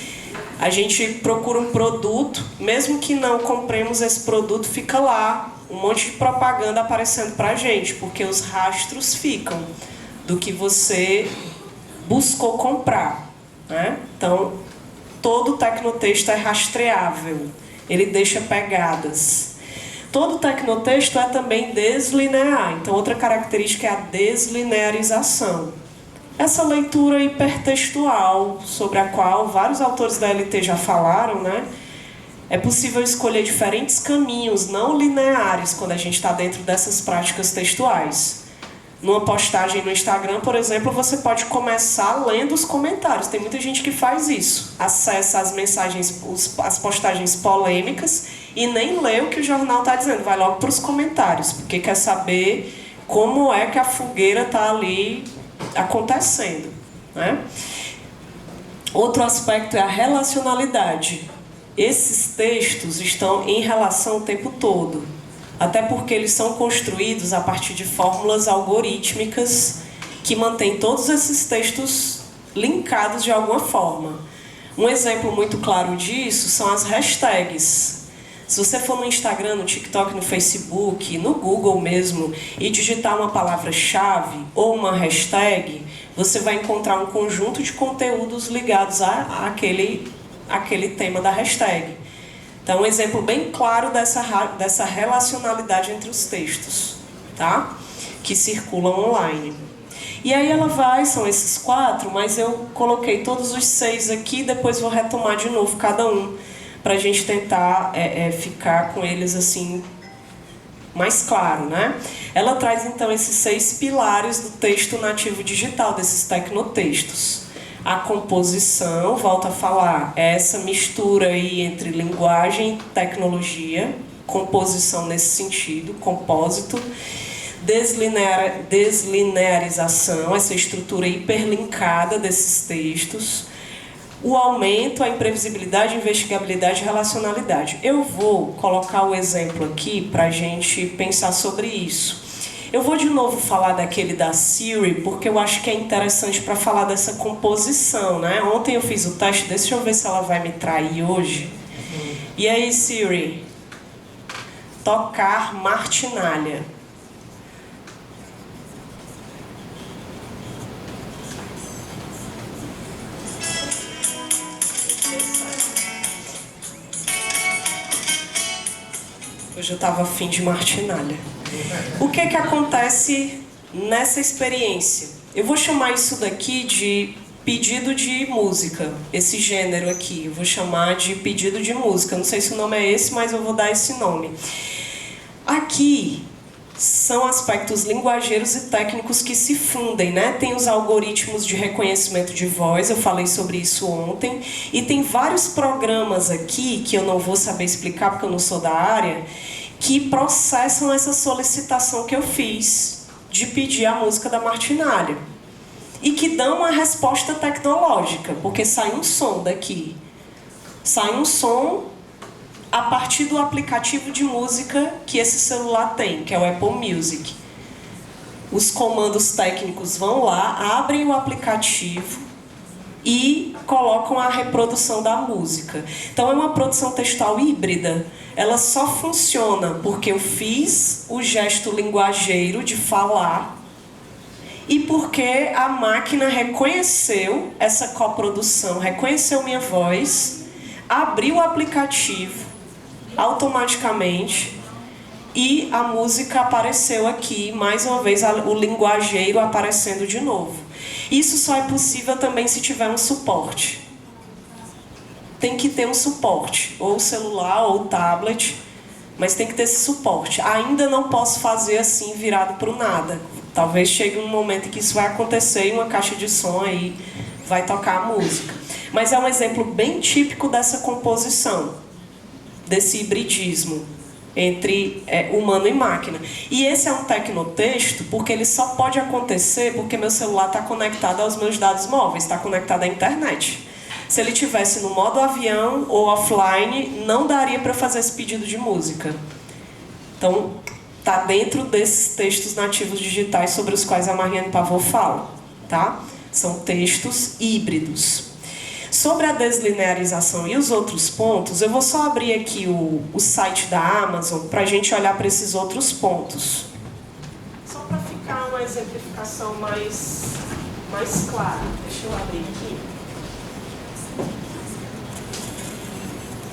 a gente procura um produto, mesmo que não compremos esse produto, fica lá um monte de propaganda aparecendo pra gente, porque os rastros ficam do que você buscou comprar, né? Então, todo tecnotexto é rastreável, ele deixa pegadas. Todo tecnotexto é também deslinear, então outra característica é a deslinearização. Essa leitura hipertextual, sobre a qual vários autores da LT já falaram, né? É possível escolher diferentes caminhos não lineares quando a gente está dentro dessas práticas textuais. Numa postagem no Instagram, por exemplo, você pode começar lendo os comentários. Tem muita gente que faz isso. Acessa as mensagens, as postagens polêmicas e nem lê o que o jornal está dizendo. Vai logo para os comentários, porque quer saber como é que a fogueira está ali acontecendo, né? Outro aspecto é a relacionalidade. Esses textos estão em relação o tempo todo, até porque eles são construídos a partir de fórmulas algorítmicas que mantêm todos esses textos linkados de alguma forma. Um exemplo muito claro disso são as hashtags. Se você for no Instagram, no TikTok, no Facebook, no Google mesmo, e digitar uma palavra-chave ou uma hashtag, você vai encontrar um conjunto de conteúdos ligados àquele tema da hashtag. Então, um exemplo bem claro dessa relacionalidade entre os textos, tá? Que circulam online. E aí são esses 4, mas eu coloquei todos os 6 aqui, depois vou retomar de novo cada um, para a gente tentar ficar com eles assim mais claro, né? Ela traz então esses 6 pilares do texto nativo digital, desses tecnotextos. A composição, volto a falar, é essa mistura aí entre linguagem e tecnologia, composição nesse sentido, compósito, deslinearização, essa estrutura hiperlinkada desses textos, o aumento, a imprevisibilidade, investigabilidade e relacionalidade. Eu vou colocar o exemplo aqui para a gente pensar sobre isso. Eu vou de novo falar daquele da Siri, porque eu acho que é interessante para falar dessa composição, né? Ontem eu fiz o teste, deixa eu ver se ela vai me trair hoje. E aí, Siri? Tocar martinalha. Hoje eu estava afim de martinalha. O que acontece nessa experiência? Eu vou chamar isso daqui de pedido de música, esse gênero aqui. Eu vou chamar de pedido de música. Não sei se o nome é esse, mas eu vou dar esse nome. Aqui são aspectos linguageiros e técnicos que se fundem, né? Tem os algoritmos de reconhecimento de voz, eu falei sobre isso ontem, e tem vários programas aqui, que eu não vou saber explicar porque eu não sou da área, que processam essa solicitação que eu fiz de pedir a música da martinalha. E que dão uma resposta tecnológica, porque sai um som daqui. Sai um som a partir do aplicativo de música que esse celular tem, que é o Apple Music. Os comandos técnicos vão lá, abrem o aplicativo e colocam a reprodução da música. Então é uma produção textual híbrida. Ela só funciona porque eu fiz o gesto linguageiro de falar e porque a máquina reconheceu essa coprodução, reconheceu minha voz, abriu o aplicativo automaticamente e a música apareceu aqui, mais uma vez o linguageiro aparecendo de novo. Isso só é possível também se tiver um suporte. Tem que ter um suporte, ou celular ou tablet, mas tem que ter esse suporte. Ainda não posso fazer assim, virado para o nada. Talvez chegue um momento em que isso vai acontecer e uma caixa de som aí vai tocar a música. Mas é um exemplo bem típico dessa composição, desse hibridismo entre humano e máquina. E esse é um tecnotexto porque ele só pode acontecer porque meu celular está conectado aos meus dados móveis, está conectado à internet. Se ele tivesse no modo avião ou offline, não daria para fazer esse pedido de música. Então, está dentro desses textos nativos digitais sobre os quais a Mariane Pavot fala, tá? São textos híbridos. Sobre a deslinearização e os outros pontos, eu vou só abrir aqui o site da Amazon para a gente olhar para esses outros pontos. Só para ficar uma exemplificação mais clara. Deixa eu abrir aqui.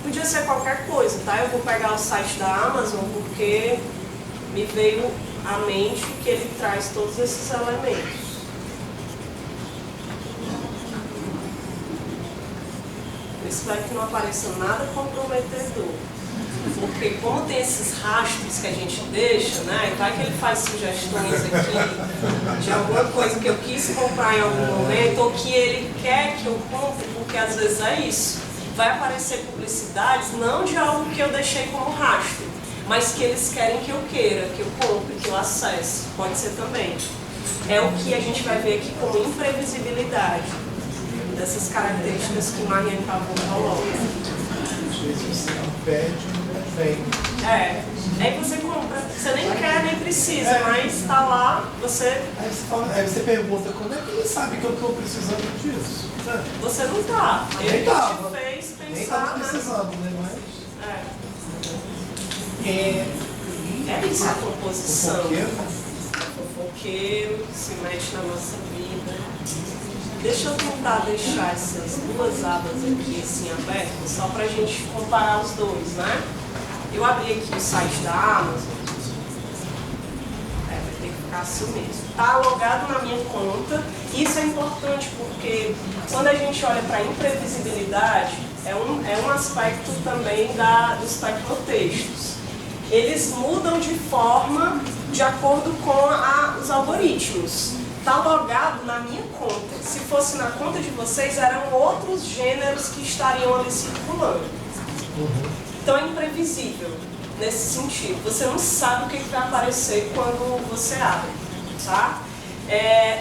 Podia ser qualquer coisa, tá? Eu vou pegar o site da Amazon porque me veio à mente que ele traz todos esses elementos. Eu espero que não apareça nada comprometedor. Porque como tem esses rastros que a gente deixa, né? Vai que ele faz sugestões aqui de alguma coisa que eu quis comprar em algum momento, ou que ele quer que eu compre, porque às vezes é isso. Vai aparecer publicidades, não de algo que eu deixei como rastro, mas que eles querem que eu queira, que eu compre, que eu acesse. Pode ser também. É o que a gente vai ver aqui como imprevisibilidade dessas características que Mariane Pavot coloca. Às vezes você não pede, não vem. Aí você compra, você nem quer, nem precisa, mas está lá, você... Aí você pergunta, quando é que ele sabe que eu estou precisando disso? Você não está. Ele te fez Nem pensar, estava precisando, né? Mas... É isso a composição. Fofoqueiro Se mete na nossa vida. Deixa eu tentar deixar essas duas abas aqui assim abertas, só para a gente comparar os dois, né? Eu abri aqui o site da Amazon. Vai ter que ficar assim mesmo. Está logado na minha conta. Isso é importante porque quando a gente olha para a imprevisibilidade, é um aspecto também dos tecnotextos. Eles mudam de forma de acordo com os algoritmos. Está logado na minha conta. Se fosse na conta de vocês, eram outros gêneros que estariam ali circulando. Então é imprevisível nesse sentido. Você não sabe o que vai aparecer quando você abre, tá?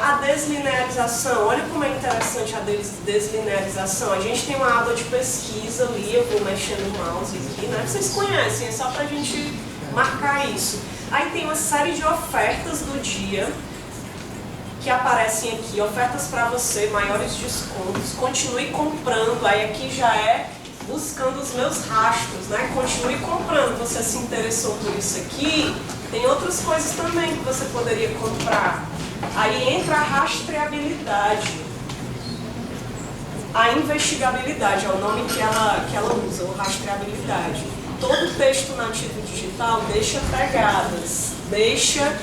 A deslinearização, olha como é interessante a deslinearização. A gente tem uma aba de pesquisa ali, eu vou mexer no mouse aqui, né? Vocês conhecem, é só para a gente marcar isso. Aí tem uma série de ofertas do dia que aparecem aqui, ofertas para você, maiores descontos, continue comprando, aí aqui já é buscando os meus rastros, né? Continue comprando, você se interessou por isso aqui, tem outras coisas também que você poderia comprar. Aí entra a rastreabilidade, a investigabilidade, é o nome que ela usa, o rastreabilidade. todo texto nativo digital deixa pegadas, deixa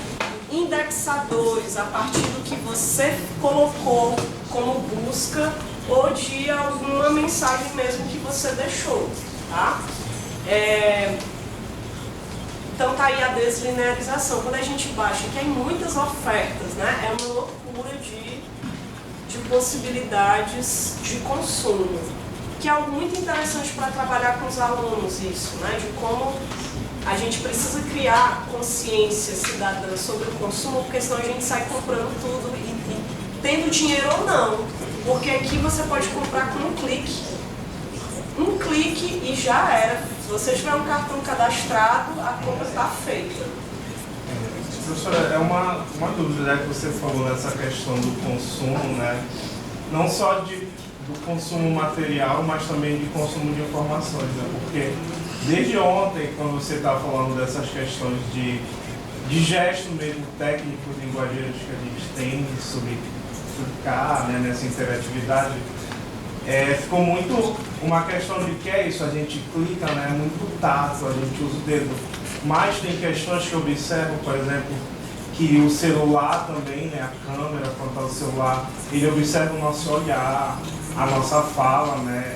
indexadores a partir do que você colocou como busca ou de alguma mensagem mesmo que você deixou, tá? Então tá aí a deslinearização. Quando a gente baixa, que tem muitas ofertas, né? É uma loucura de possibilidades de consumo, que é algo muito interessante para trabalhar com os alunos isso, né? De como a gente precisa criar consciência cidadã sobre o consumo, porque senão a gente sai comprando tudo e tendo dinheiro ou não, porque aqui você pode comprar com um clique e já era. Se você tiver um cartão cadastrado, a compra está feita. Professora, é uma dúvida, né, que você falou nessa questão do consumo, né? Não só do consumo material, mas também de consumo de informações, né? Porque desde ontem, quando você está falando dessas questões de gesto mesmo técnicos, linguageiros que a gente tem sobre explicar, né, nessa interatividade, ficou muito uma questão de que é isso, a gente clica, né, é muito tato, a gente usa o dedo. Mas tem questões que eu observo, por exemplo, que o celular também, né, a câmera frontal do celular, ele observa o nosso olhar, a nossa fala, né,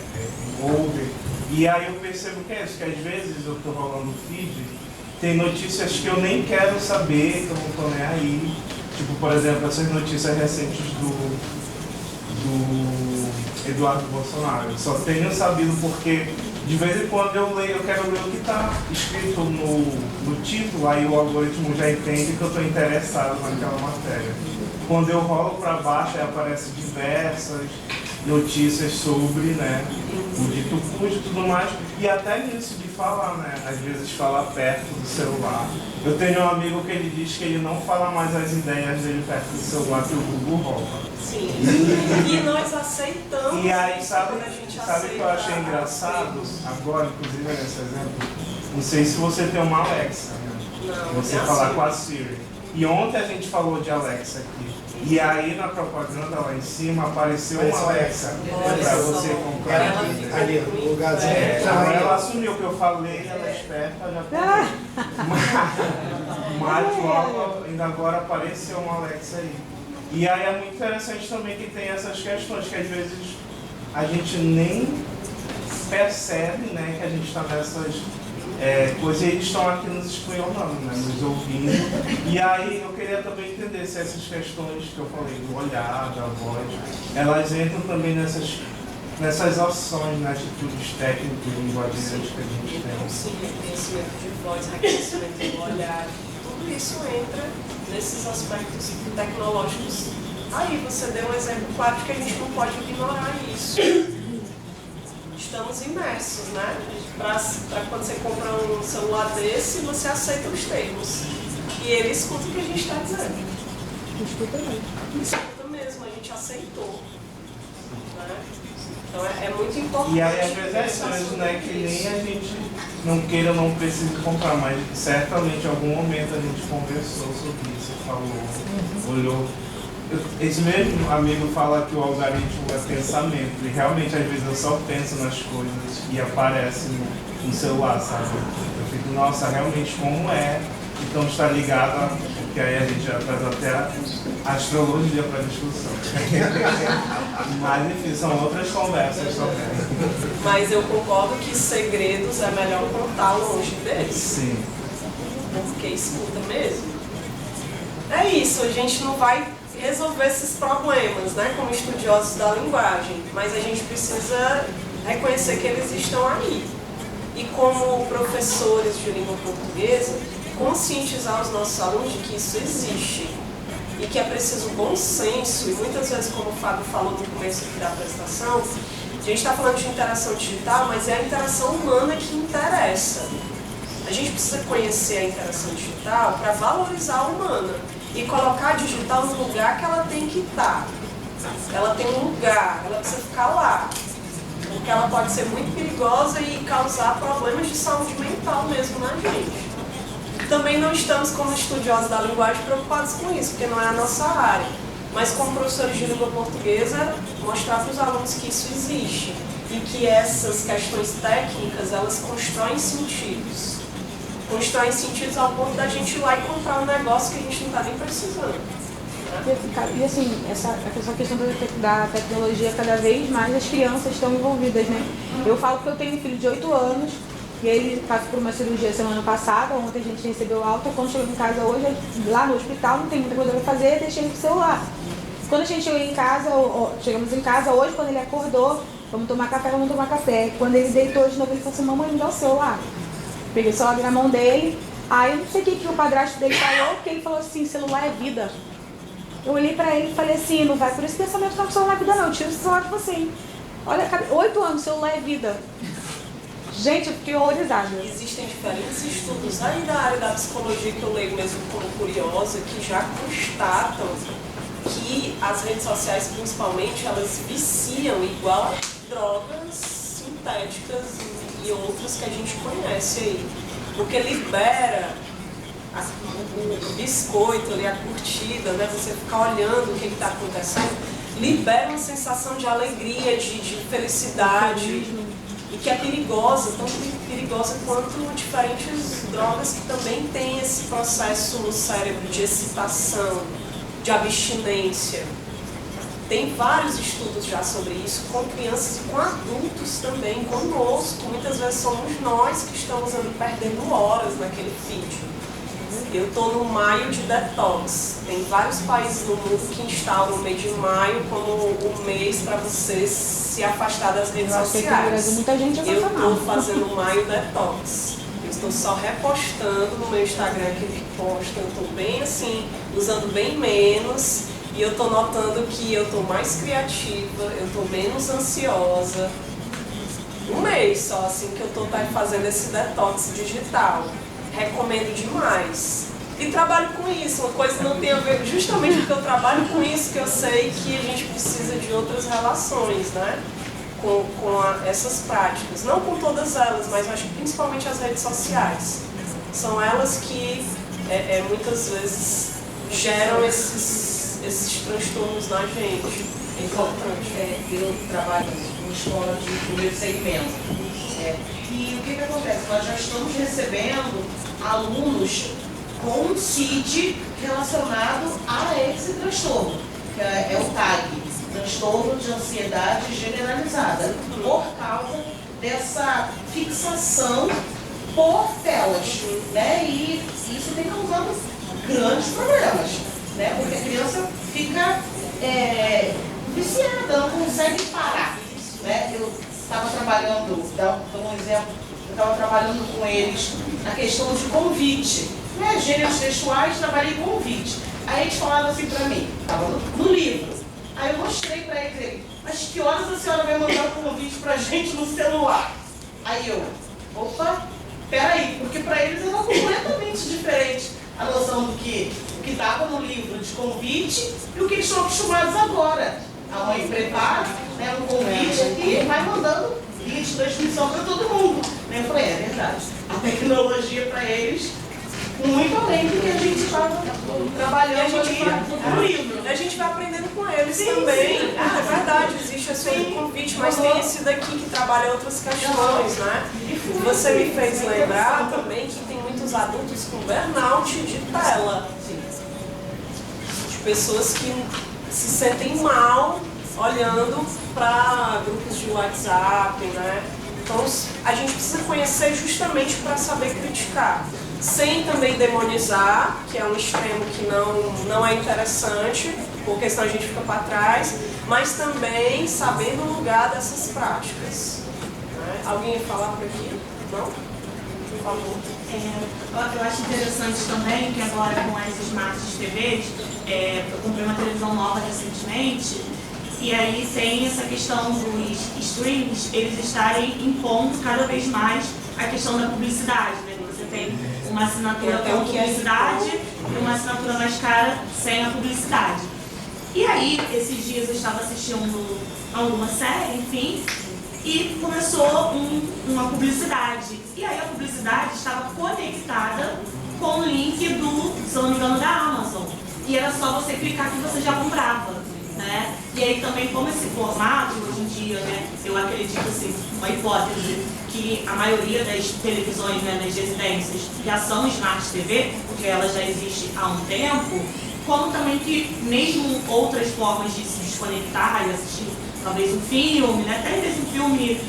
ouve. E aí eu percebo que é isso, que às vezes eu estou rolando o feed, tem notícias que eu nem quero saber, que eu não estou nem aí. Tipo, por exemplo, essas notícias recentes do Eduardo Bolsonaro. Eu só tenho sabido porque de vez em quando eu leio, eu quero ler o que está escrito no título, aí o algoritmo já entende que eu estou interessado naquela matéria. Quando eu rolo para baixo, aí aparecem diversas notícias sobre, né, o dito cujo e tudo mais, e até nisso de falar, né, às vezes fala perto do celular. Eu tenho um amigo que ele diz que ele não fala mais as ideias dele perto do celular, que o Google rouba. Sim, e nós aceitamos. E aí, sabe quando a gente o que eu achei engraçado? Agora, inclusive, nesse exemplo, não sei se você tem uma Alexa, né? Não, Você é falar assim. com a Siri. E ontem a gente falou de Alexa aqui. E aí na propaganda lá em cima apareceu uma Alexa para você comprar. Ali, no lugarzinho. Agora ela assumiu que eu falei, ela é esperta, já comprou. Mas logo, ainda agora apareceu uma Alexa aí. E aí é muito interessante também que tem essas questões que às vezes a gente nem percebe, né, que a gente está nessas coisas e eles estão aqui nos espionando, né, nos ouvindo. E aí eu queria também entender se essas questões que eu falei, do olhar, da voz, elas entram também nessas ações, nas atitudes técnicas e linguagens que a gente tem. Sim, reconhecimento de voz, reconhecimento do olhar, tudo isso entra nesses aspectos tecnológicos. Aí você deu um exemplo claro de que a gente não pode ignorar isso. Estamos imersos, né? Para quando você compra um celular desse, você aceita os termos. E ele escuta o que a gente está dizendo. Escuta mesmo, a gente aceitou. Né? Então é muito importante. E aí às vezes é isso, né, que nem a gente não queira ou não precise comprar, mas certamente em algum momento a gente conversou sobre isso, falou, olhou. Esse mesmo amigo fala que o algoritmo é pensamento, e realmente às vezes eu só penso nas coisas e aparece no celular, sabe? Eu fico, nossa, realmente como é? Então está ligado a, que aí a gente já traz até a astrologia para discussão. Mas enfim, são outras conversas também. Mas eu concordo que segredos é melhor contar longe deles. Sim. Porque escuta mesmo. É isso, a gente não vai resolver esses problemas, né, como estudiosos da linguagem, mas a gente precisa reconhecer que eles estão aí. E como professores de língua portuguesa, conscientizar os nossos alunos de que isso existe e que é preciso bom senso, e muitas vezes, como o Fábio falou no começo aqui da apresentação, a gente está falando de interação digital, mas é a interação humana que interessa. A gente precisa conhecer a interação digital para valorizar a humana e colocar a digital no lugar que ela tem que estar. Ela tem um lugar, ela precisa ficar lá. Porque ela pode ser muito perigosa e causar problemas de saúde mental mesmo na gente. Também não estamos, como estudiosos da linguagem, preocupados com isso, porque não é a nossa área. Mas como professores de língua portuguesa, mostrar para os alunos que isso existe. e que essas questões técnicas, elas constroem sentidos. Constroem sentidos ao ponto da gente ir lá e comprar um negócio que a gente não está nem precisando. E assim, essa questão da tecnologia, cada vez mais as crianças estão envolvidas, né? Eu falo que eu tenho um filho de 8 anos, e ele passou por uma cirurgia semana passada, ontem a gente recebeu alta, quando chegou em casa hoje, lá no hospital, não tem muita coisa para fazer, deixei ele com o celular. Quando a gente chegou em casa, chegamos em casa hoje, quando ele acordou, vamos tomar café. Quando ele deitou de novo, ele falou assim, mamãe, me dá o celular. Peguei o celular na mão dele, aí eu não sei o que o padrasto dele falou, porque ele falou assim, celular é vida. Eu olhei pra ele e falei assim, não vai por esse pensamento não, celular é vida não, tira o celular de você, hein? Olha, 8 anos, celular é vida. Gente, eu fiquei horrorizada. Existem diferentes estudos aí da área da psicologia que eu leio mesmo como curiosa, que já constatam que as redes sociais, principalmente, elas viciam igual a drogas sintéticas e outras que a gente conhece aí. Porque libera o biscoito ali, a curtida, né? Você ficar olhando o que está acontecendo, libera uma sensação de alegria, de felicidade, e que é perigosa, tão perigosa quanto diferentes drogas que também têm esse processo no cérebro de excitação, de abstinência. Tem vários estudos já sobre isso, com crianças e com adultos também, conosco. Muitas vezes somos nós que estamos ali perdendo horas naquele feed. Eu estou no maio de detox. Tem vários países no mundo que instauram o mês de maio como o mês para você se afastar das redes sociais. Muita gente eu estou fazendo o maio detox. Eu estou só repostando no meu Instagram aquele post. Eu estou bem assim, usando bem menos. E eu estou notando que eu estou mais criativa, eu estou menos ansiosa. Um mês só assim que eu estou fazendo esse detox digital. Recomendo demais. E trabalho com isso, uma coisa que não tem a ver, justamente porque eu trabalho com isso, que eu sei que a gente precisa de outras relações, né? Com essas práticas. Não com todas elas, mas acho que principalmente as redes sociais. São elas que muitas vezes geram esses transtornos na gente. É importante. Eu trabalho em escola de primeiro segmento. E o que acontece? Nós já estamos recebendo alunos com um CID relacionado a esse transtorno, que é o TAG, transtorno de ansiedade generalizada, por causa dessa fixação por telas, né? E isso tem causado grandes problemas, né? Porque a criança fica viciada, não consegue parar, né? Eu estava trabalhando, dá um exemplo, eu estava trabalhando com eles na questão de convite, né? Gêneros textuais, trabalhei convite. Aí eles falaram assim para mim, estava no livro, aí eu mostrei para eles, mas que horas a senhora vai mandar o convite para a gente no celular? Aí eu, opa, peraí, porque para eles era completamente diferente a noção do que estava no livro de convite e o que eles estão acostumados agora. A mãe prepara, né, um convite e vai mandando guia de transmissão para todo mundo. Eu falei, é verdade. A tecnologia para eles, muito além do que a gente estava trabalhando ali no livro. A gente vai aprendendo com eles também. Sim. É verdade, existe esse outro convite, mas tem esse daqui que trabalha outras questões, né? Você me fez lembrar também que tem muitos adultos com burnout de tela. De pessoas que se sentem mal olhando para grupos de WhatsApp, né? Então a gente precisa conhecer justamente para saber criticar, sem também demonizar, que é um extremo que não é interessante, porque senão a gente fica para trás, mas também sabendo o lugar dessas práticas. Né? Alguém ia falar por aqui? Não? Por favor. Eu acho interessante também que agora com as Smart TVs, eu comprei uma televisão nova recentemente, e aí tem essa questão dos streams, eles estarem impondo cada vez mais a questão da publicidade, né? Você tem uma assinatura com publicidade e uma assinatura mais cara sem a publicidade. E aí, esses dias eu estava assistindo alguma série, enfim, e começou uma publicidade. E aí a publicidade estava conectada com o link do, se não me engano, da Amazon. E era só você clicar que você já comprava, né? E aí também, como esse formato, hoje em dia, né, eu acredito, assim, uma hipótese, que a maioria das televisões, né, das residências já são Smart TV, porque ela já existe há um tempo, como também que mesmo outras formas de se desconectar e assistir talvez um filme, né, até mesmo um filme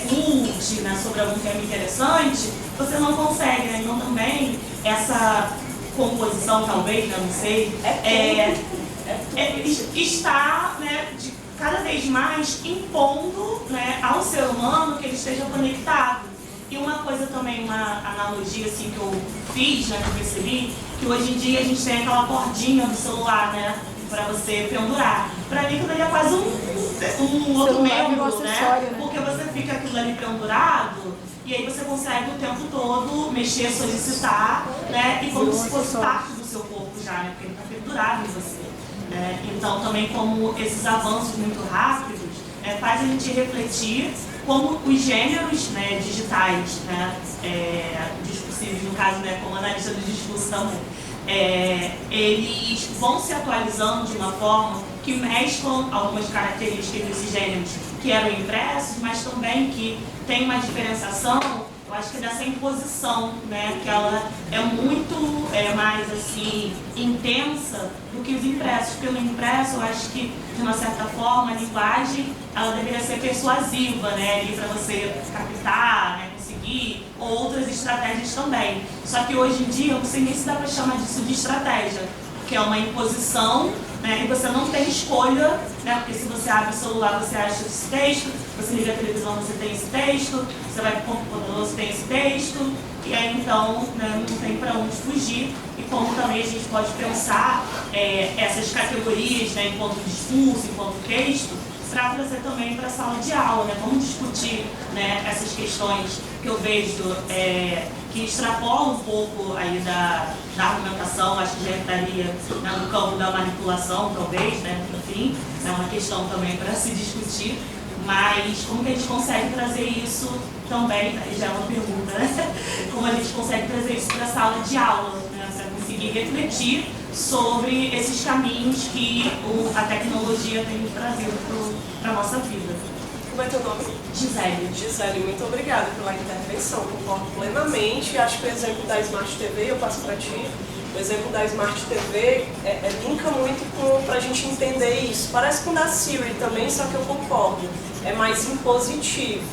cult, né, sobre algum tema interessante, você não consegue, né? Então também essa composição, talvez, né, não sei, está, né, cada vez mais impondo, né, ao ser humano que ele esteja conectado. E uma coisa também, uma analogia assim, que eu fiz, né, que eu percebi, que hoje em dia a gente tem aquela cordinha do celular, né, para você pendurar. Para mim aquilo ali é quase um outro membro, né, porque você fica aquilo ali pendurado e aí você consegue o tempo todo mexer, solicitar, né, e como se fosse parte do seu corpo já, né, porque ele está pendurado em você. Então também como esses avanços muito rápidos faz a gente refletir como os gêneros, né, digitais, né, discursivos, no caso, né, como analista do discurso também, eles vão se atualizando de uma forma que mesclam algumas características desses gêneros que eram impressos, mas também que tem uma diferenciação, eu acho que dessa imposição, né, que ela é muito mais assim, intensa do que os impressos, porque no impresso eu acho que, de uma certa forma, a linguagem ela deveria ser persuasiva, né, ali para você captar, né, conseguir, ou outras estratégias também. Só que hoje em dia, eu não sei nem se dá para chamar disso de estratégia, porque é uma imposição, né, e você não tem escolha, né, porque se você abre o celular você acha esse texto, você liga a televisão você tem esse texto, você vai para o computador você tem esse texto, e aí então, né, não tem para onde fugir. E como também a gente pode pensar essas categorias, né, enquanto discurso, enquanto texto, para trazer também para a sala de aula, né, como discutir, né, essas questões que eu vejo que extrapolam um pouco aí da argumentação, acho que já entraria, né, no campo da manipulação, talvez, né, enfim, é uma questão também para se discutir, mas como que a gente consegue trazer isso também, já é uma pergunta, né, como a gente consegue trazer isso para a sala de aula, né, para conseguir refletir sobre esses caminhos que a tecnologia tem trazido para a nossa vida. Como é teu nome? Gisele. Gisele, muito obrigada pela intervenção, concordo plenamente. Acho que o exemplo da Smart TV, eu passo para ti, o exemplo da Smart TV linka muito para a gente entender isso. Parece com o da Siri também, só que eu concordo, é mais impositivo.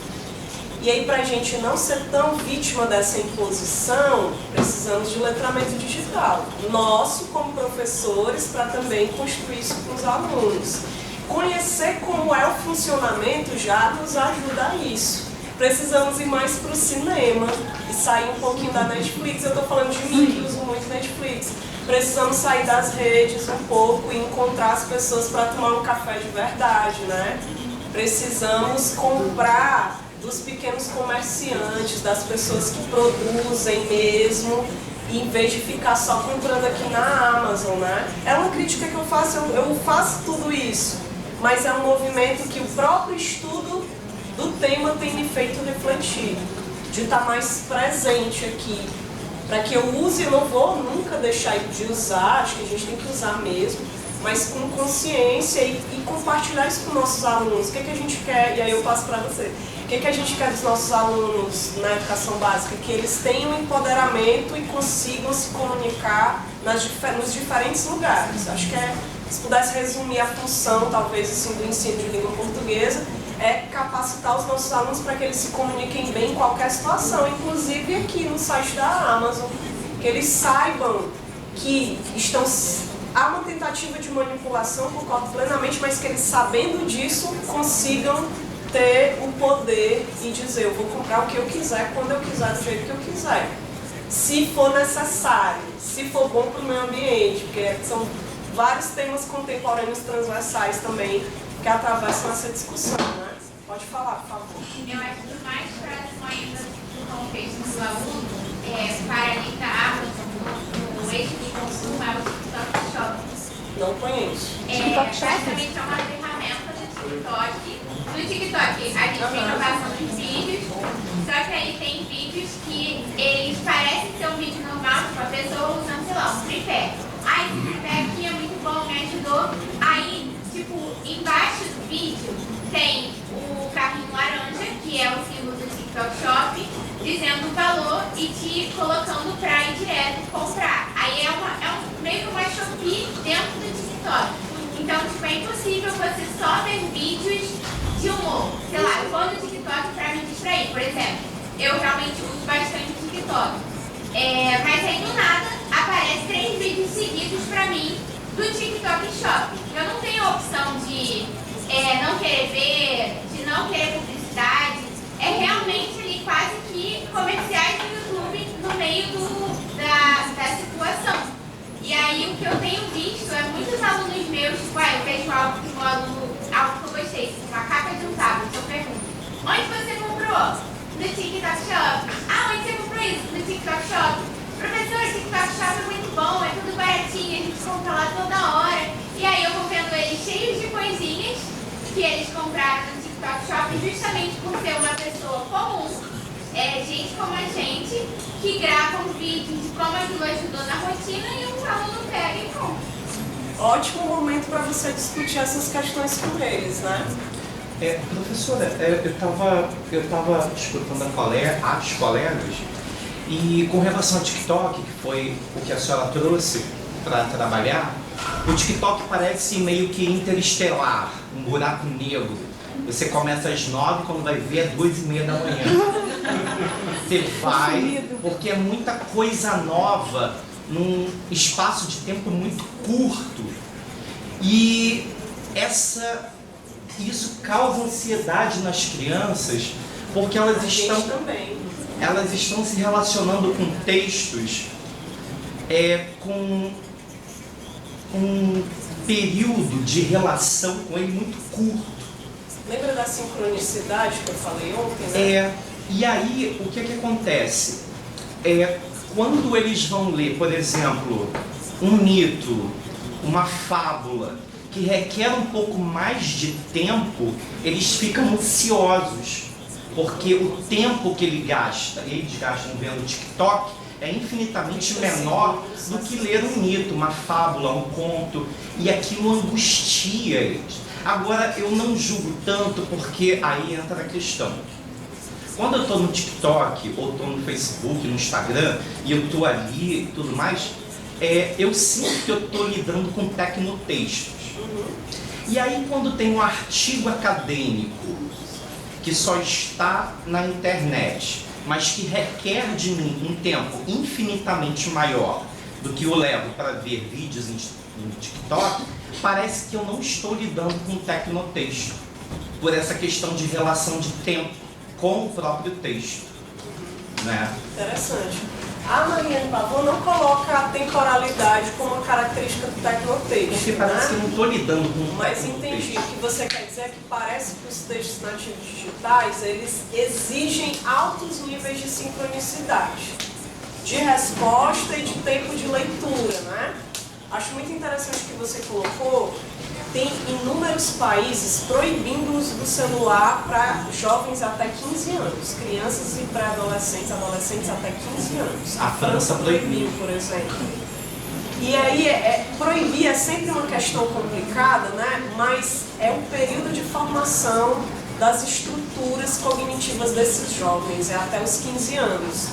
E aí, para a gente não ser tão vítima dessa imposição, precisamos de letramento digital. Nosso, como professores, para também construir isso com os alunos. Conhecer como é o funcionamento já nos ajuda a isso. Precisamos ir mais para o cinema e sair um pouquinho da Netflix. Eu estou falando de mim, que uso muito Netflix. Precisamos sair das redes um pouco e encontrar as pessoas para tomar um café de verdade, né? Precisamos comprar dos pequenos comerciantes, das pessoas que produzem mesmo, em vez de ficar só comprando aqui na Amazon, né? É uma crítica que eu faço, eu faço tudo isso, mas é um movimento que o próprio estudo do tema tem me feito refletir, de estar mais presente aqui, para que eu use, eu não vou nunca deixar de usar, acho que a gente tem que usar mesmo, mas com consciência e compartilhar isso com nossos alunos. O que a gente quer, e aí eu passo para você, o que a gente quer dos nossos alunos na educação básica? Que eles tenham empoderamento e consigam se comunicar nos diferentes lugares. Acho que se pudesse resumir a função, talvez, assim, do ensino de língua portuguesa, é capacitar os nossos alunos para que eles se comuniquem bem em qualquer situação, inclusive aqui no site da Amazon, que eles saibam que há uma tentativa de manipulação, concordo plenamente, mas que eles, sabendo disso, consigam ter o poder e dizer, eu vou comprar o que eu quiser, quando eu quiser, do jeito que eu quiser. Se for necessário, se for bom para o meio ambiente, porque são vários temas contemporâneos transversais também que atravessam essa discussão, né? Pode falar, por favor. Eu acho que mais próximo ainda do contexto do aluno, para lidar no eixo de consumo, é o TikTok Shop. Não conheço. Praticamente é uma ferramenta do TikTok. No TikTok a gente tem inovação dos vídeos, só que aí tem vídeos que eles parecem ser um vídeo normal, tipo a pessoa usando, sei lá, um tripé. Esse tripé aqui é muito bom, me ajudou. Aí, tipo, embaixo TikTok. Então, tipo, é impossível você só ver vídeos de humor. Sei lá, eu vou no TikTok pra me distrair. Por exemplo, eu realmente uso bastante o TikTok. Mas aí do nada aparece 3 vídeos seguidos pra mim do TikTok Shop. Eu não tenho a opção de não querer ver, de não querer publicidade. É realmente ali quase que comerciais do YouTube no meio da situação. E aí o que eu tenho visto é muitos alunos meus, tipo, eu vejo algo que eu gostei, tipo, uma capa de um tablet, eu pergunto, onde você comprou? No TikTok Shop. Ah, onde você comprou isso? No TikTok Shop. Professor, o TikTok Shop é muito bom, é tudo baratinho, a gente compra lá toda hora. E aí eu vou vendo eles cheios de coisinhas que eles compraram no TikTok Shop justamente por ser uma pessoa comum, gente como a gente, que grava um vídeo de como aquilo ajudou na rotina e um aluno pega e compra. Ótimo momento para você discutir essas questões com eles, né? Professora, eu estava escutando as colegas e com relação ao TikTok, que foi o que a senhora trouxe para trabalhar, o TikTok parece meio que interestelar, um buraco negro. Você começa às 9, quando vai ver é 2h30 da manhã. Você vai, porque é muita coisa nova num espaço de tempo muito curto. E isso causa ansiedade nas crianças, porque elas estão se relacionando com textos com um período de relação com ele muito curto. Lembra da sincronicidade que eu falei ontem, né? E aí, o que acontece? Quando eles vão ler, por exemplo, um mito, uma fábula, que requer um pouco mais de tempo, eles ficam ansiosos, porque o tempo que eles gastam vendo TikTok é infinitamente menor do que ler um mito, uma fábula, um conto, e aquilo angustia eles. Agora, eu não julgo tanto, porque aí entra a questão. Quando eu estou no TikTok, ou estou no Facebook, no Instagram, e eu estou ali e tudo mais, eu sinto que eu estou lidando com tecnotextos. E aí, quando tem um artigo acadêmico que só está na internet, mas que requer de mim um tempo infinitamente maior do que eu levo para ver vídeos no TikTok, parece que eu não estou lidando com tecnotexto, por essa questão de relação de tempo com o próprio texto, né? Interessante. A Mariane Pavão não coloca a temporalidade como uma característica do tecnotexto, Porque parece que eu não estou lidando com o Mas entendi. O que você quer dizer é que parece que os textos nativos digitais, eles exigem altos níveis de sincronicidade, de resposta e de tempo de leitura, né? Acho muito interessante o que você colocou. Tem inúmeros países proibindo o uso do celular para jovens até 15 anos, crianças e pré-adolescentes, adolescentes até 15 anos. A França proibiu, por exemplo. E aí, proibir é sempre uma questão complicada, né? Mas é um período de formação das estruturas cognitivas desses jovens, até os 15 anos.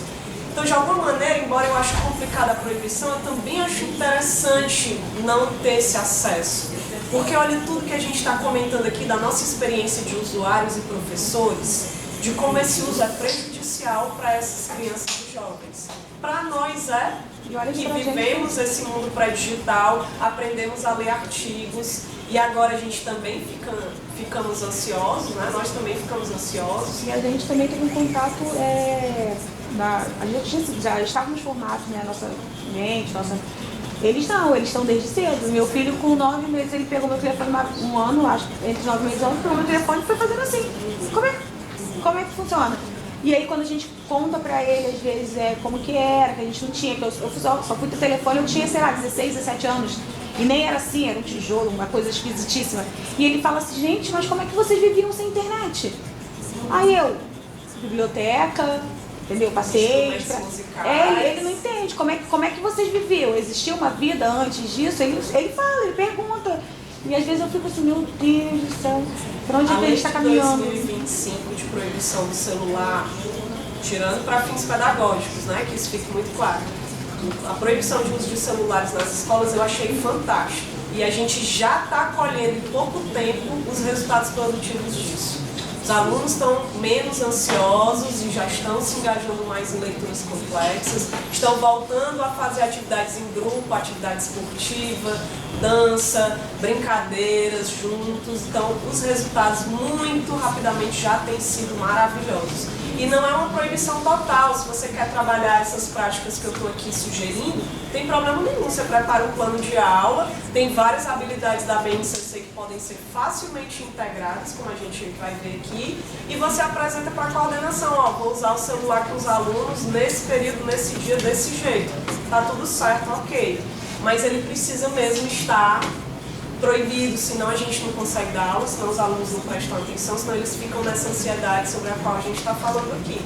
Então, de alguma maneira, embora eu ache complicada a proibição, eu também acho interessante não ter esse acesso. Porque olha tudo que a gente está comentando aqui da nossa experiência de usuários e professores, de como esse uso é prejudicial para essas crianças e jovens. Para nós que vivemos esse mundo pré-digital, aprendemos a ler artigos e agora a gente também ficamos ansiosos, né? Nós também ficamos ansiosos. E a gente também teve um contato, a gente já estávamos formados, né? Nossa mente, Eles estão desde cedo. Meu filho com 9 meses, ele pegou meu telefone, um ano, acho, entre 9 meses e 11, pegou meu telefone e foi fazendo assim. Como é que funciona? E aí quando a gente conta pra ele, às vezes, como que era, que a gente não tinha, que eu só fui ter telefone, eu tinha, sei lá, 16, 17 anos. E nem era assim, era um tijolo, uma coisa esquisitíssima. E ele fala assim, gente, mas como é que vocês viviam sem internet? Aí eu, biblioteca, entendeu? Passeios. Ele não entende. Como é que vocês viviam? Existia uma vida antes disso? Ele fala, ele pergunta. E às vezes eu fico assim, meu Deus do céu, pra onde ele está caminhando? 2025 de proibição do celular, tirando para fins pedagógicos, né? Que isso fique muito claro. A proibição de uso de celulares nas escolas eu achei fantástico. E a gente já está colhendo em pouco tempo os resultados produtivos disso. Os alunos estão menos ansiosos e já estão se engajando mais em leituras complexas, estão voltando a fazer atividades em grupo, atividade esportiva, dança, brincadeiras juntos. Então, os resultados muito rapidamente já têm sido maravilhosos. E não é uma proibição total. Se você quer trabalhar essas práticas que eu estou aqui sugerindo, não tem problema nenhum. Você prepara um plano de aula, tem várias habilidades da BNCC que podem ser facilmente integradas, como a gente vai ver aqui, e você apresenta para a coordenação, ó, vou usar o celular com os alunos nesse período, nesse dia, desse jeito. Tá tudo certo, ok. Mas ele precisa mesmo estar proibido, senão a gente não consegue dar aula, senão os alunos não prestam atenção, senão eles ficam nessa ansiedade sobre a qual a gente está falando aqui.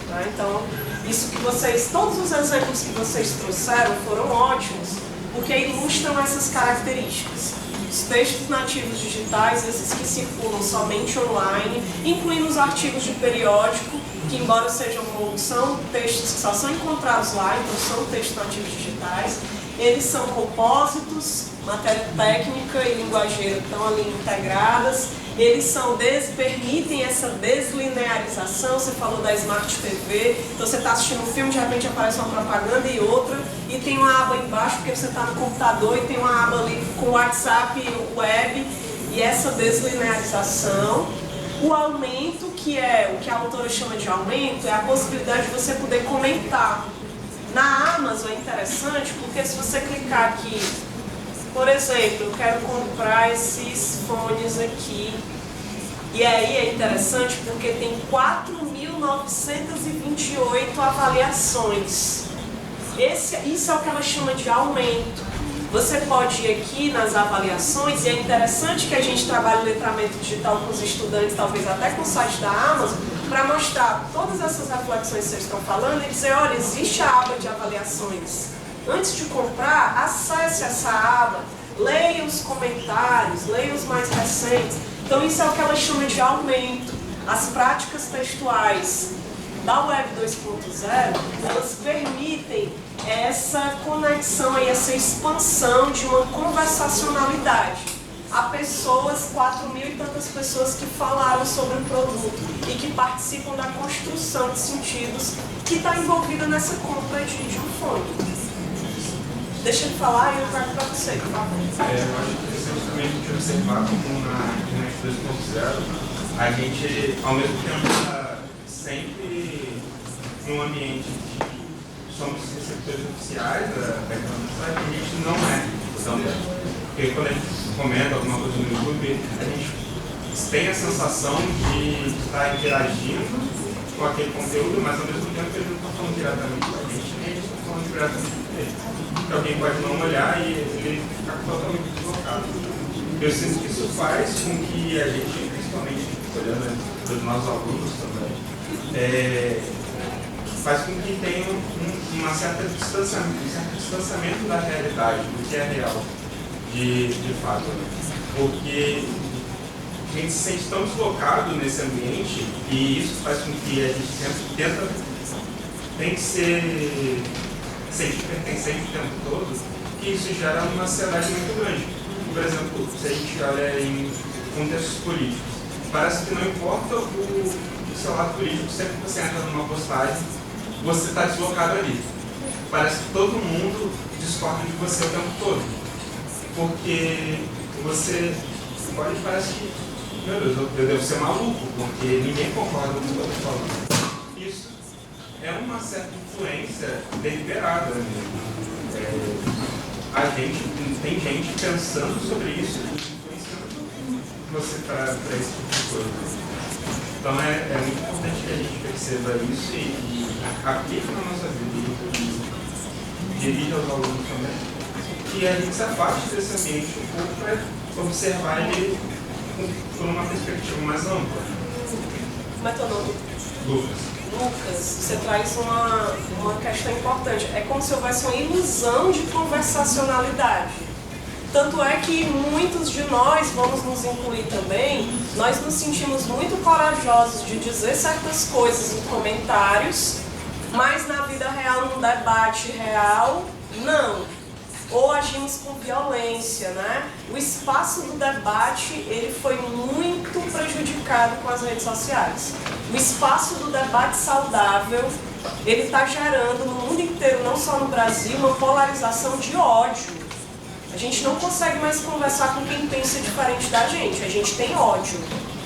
Tá? Então, isso que vocês, todos os exemplos que vocês trouxeram foram ótimos, porque ilustram essas características. Os textos nativos digitais, esses que circulam somente online, incluindo os artigos de periódico, que embora são textos que só são encontrados lá, então são textos nativos digitais, eles são compósitos, matéria técnica e linguageira estão ali integradas, eles permitem essa deslinearização. Você falou da Smart TV, então você está assistindo um filme, de repente aparece uma propaganda e outra, e tem uma aba embaixo porque você está no computador, e tem uma aba ali com WhatsApp e web, e essa deslinearização. O aumento, que é o que a autora chama de aumento, é a possibilidade de você poder comentar. Na Amazon é interessante porque se você clicar aqui, por exemplo, eu quero comprar esses fones aqui, e aí é interessante porque tem 4.928 avaliações. Isso é o que ela chama de aumento. Você pode ir aqui nas avaliações, e é interessante que a gente trabalhe o letramento digital com os estudantes, talvez até com o site da Amazon, para mostrar todas essas reflexões que vocês estão falando e dizer, olha, existe a aba de avaliações. Antes de comprar, acesse essa aba, leia os comentários, leia os mais recentes. Então isso é o que ela chama de aumento. As práticas textuais da Web 2.0, elas permitem essa conexão e essa expansão de uma conversacionalidade. Há pessoas, 4.000 e tantas pessoas que falaram sobre o produto e que participam da construção de sentidos que está envolvida nessa compra de um fone. Deixa ele falar e eu trago para você, por favor. Eu acho interessante também a gente observar como na internet 2.0 a gente, ao mesmo tempo, está sempre num ambiente de somos receptores oficiais da tecnologia, a gente não é também. Porque quando a gente comenta alguma coisa no YouTube, a gente tem a sensação de estar interagindo com aquele conteúdo, mas ao mesmo tempo eles não estão falando diretamente com a gente, nem a gente está falando diretamente com ele. Porque alguém pode não olhar e ele ficar totalmente deslocado. Eu sinto que isso faz com que a gente, principalmente olhando para os nossos alunos também, faz com que tenha um certo distanciamento da realidade, do que é real, de fato. Porque a gente se sente tão deslocado nesse ambiente, e isso faz com que a gente tem que ser pertencente o tempo todo, que isso gera uma ansiedade muito grande. Por exemplo, se a gente olha em contextos políticos, parece que não importa o seu lado político, sempre que você entra numa postagem, você está deslocado ali. Parece que todo mundo discorda de você o tempo todo. Porque você olha e parece que, meu Deus, eu devo ser maluco, porque ninguém concorda com o que eu estou falando. Isso é uma certa influência deliberada mesmo. Tem gente pensando sobre isso e influenciando você para esse tipo de coisa. Então é muito importante que a gente perceba isso e aplique na nossa vida e dirija aos alunos também. E a gente se afaste desse ambiente um pouco para observar ele por uma perspectiva mais ampla. Como é teu nome? Lucas. Lucas, você traz uma questão importante. É como se houvesse uma ilusão de conversacionalidade. Tanto é que muitos de nós, vamos nos incluir também, nós nos sentimos muito corajosos de dizer certas coisas em comentários, mas na vida real, num debate real, não. ou agimos com violência, né? O espaço do debate, ele foi muito prejudicado com as redes sociais. O espaço do debate saudável, ele está gerando no mundo inteiro, não só no Brasil, uma polarização de ódio. A gente não consegue mais conversar com quem pensa diferente da gente, a gente tem ódio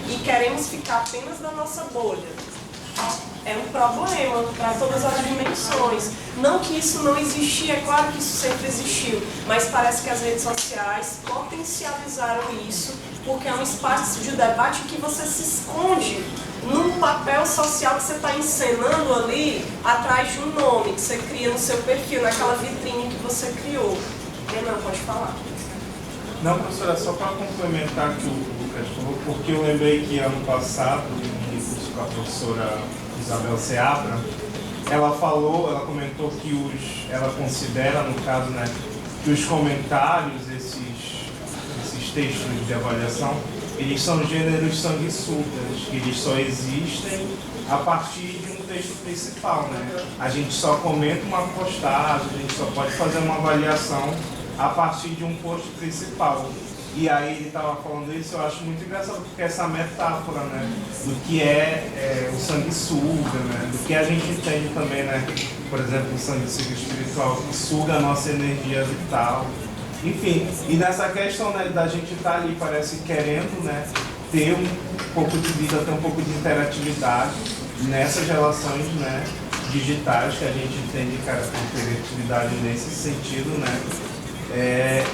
e queremos ficar apenas na nossa bolha. É um problema para todas as dimensões. Não que isso não existia, é claro que isso sempre existiu, mas parece que as redes sociais potencializaram isso, porque é um espaço de debate que você se esconde num papel social que você está encenando ali atrás de um nome que você cria no seu perfil, naquela vitrine que você criou. Renan, pode falar. Não, professora, só para complementar que o Lucas falou, porque eu lembrei que ano passado, no curso com a professora Isabel Seabra, ela comentou que ela considera, no caso, né, que os comentários, esses textos de avaliação, eles são gêneros sanguessugas, que eles só existem a partir de um texto principal, né? A gente só comenta uma postagem, a gente só pode fazer uma avaliação a partir de um post principal. E aí ele estava falando isso, eu acho muito engraçado, porque essa metáfora, né, do que é o sanguessuga, né, do que a gente entende também, né, por exemplo, o sanguessuga espiritual, que suga a nossa energia vital. Enfim, e nessa questão, né, da gente estar ali, parece querendo, né, ter um pouco de vida, ter um pouco de interatividade nessas relações, né, digitais, que a gente entende, cara, com interatividade nesse sentido, né.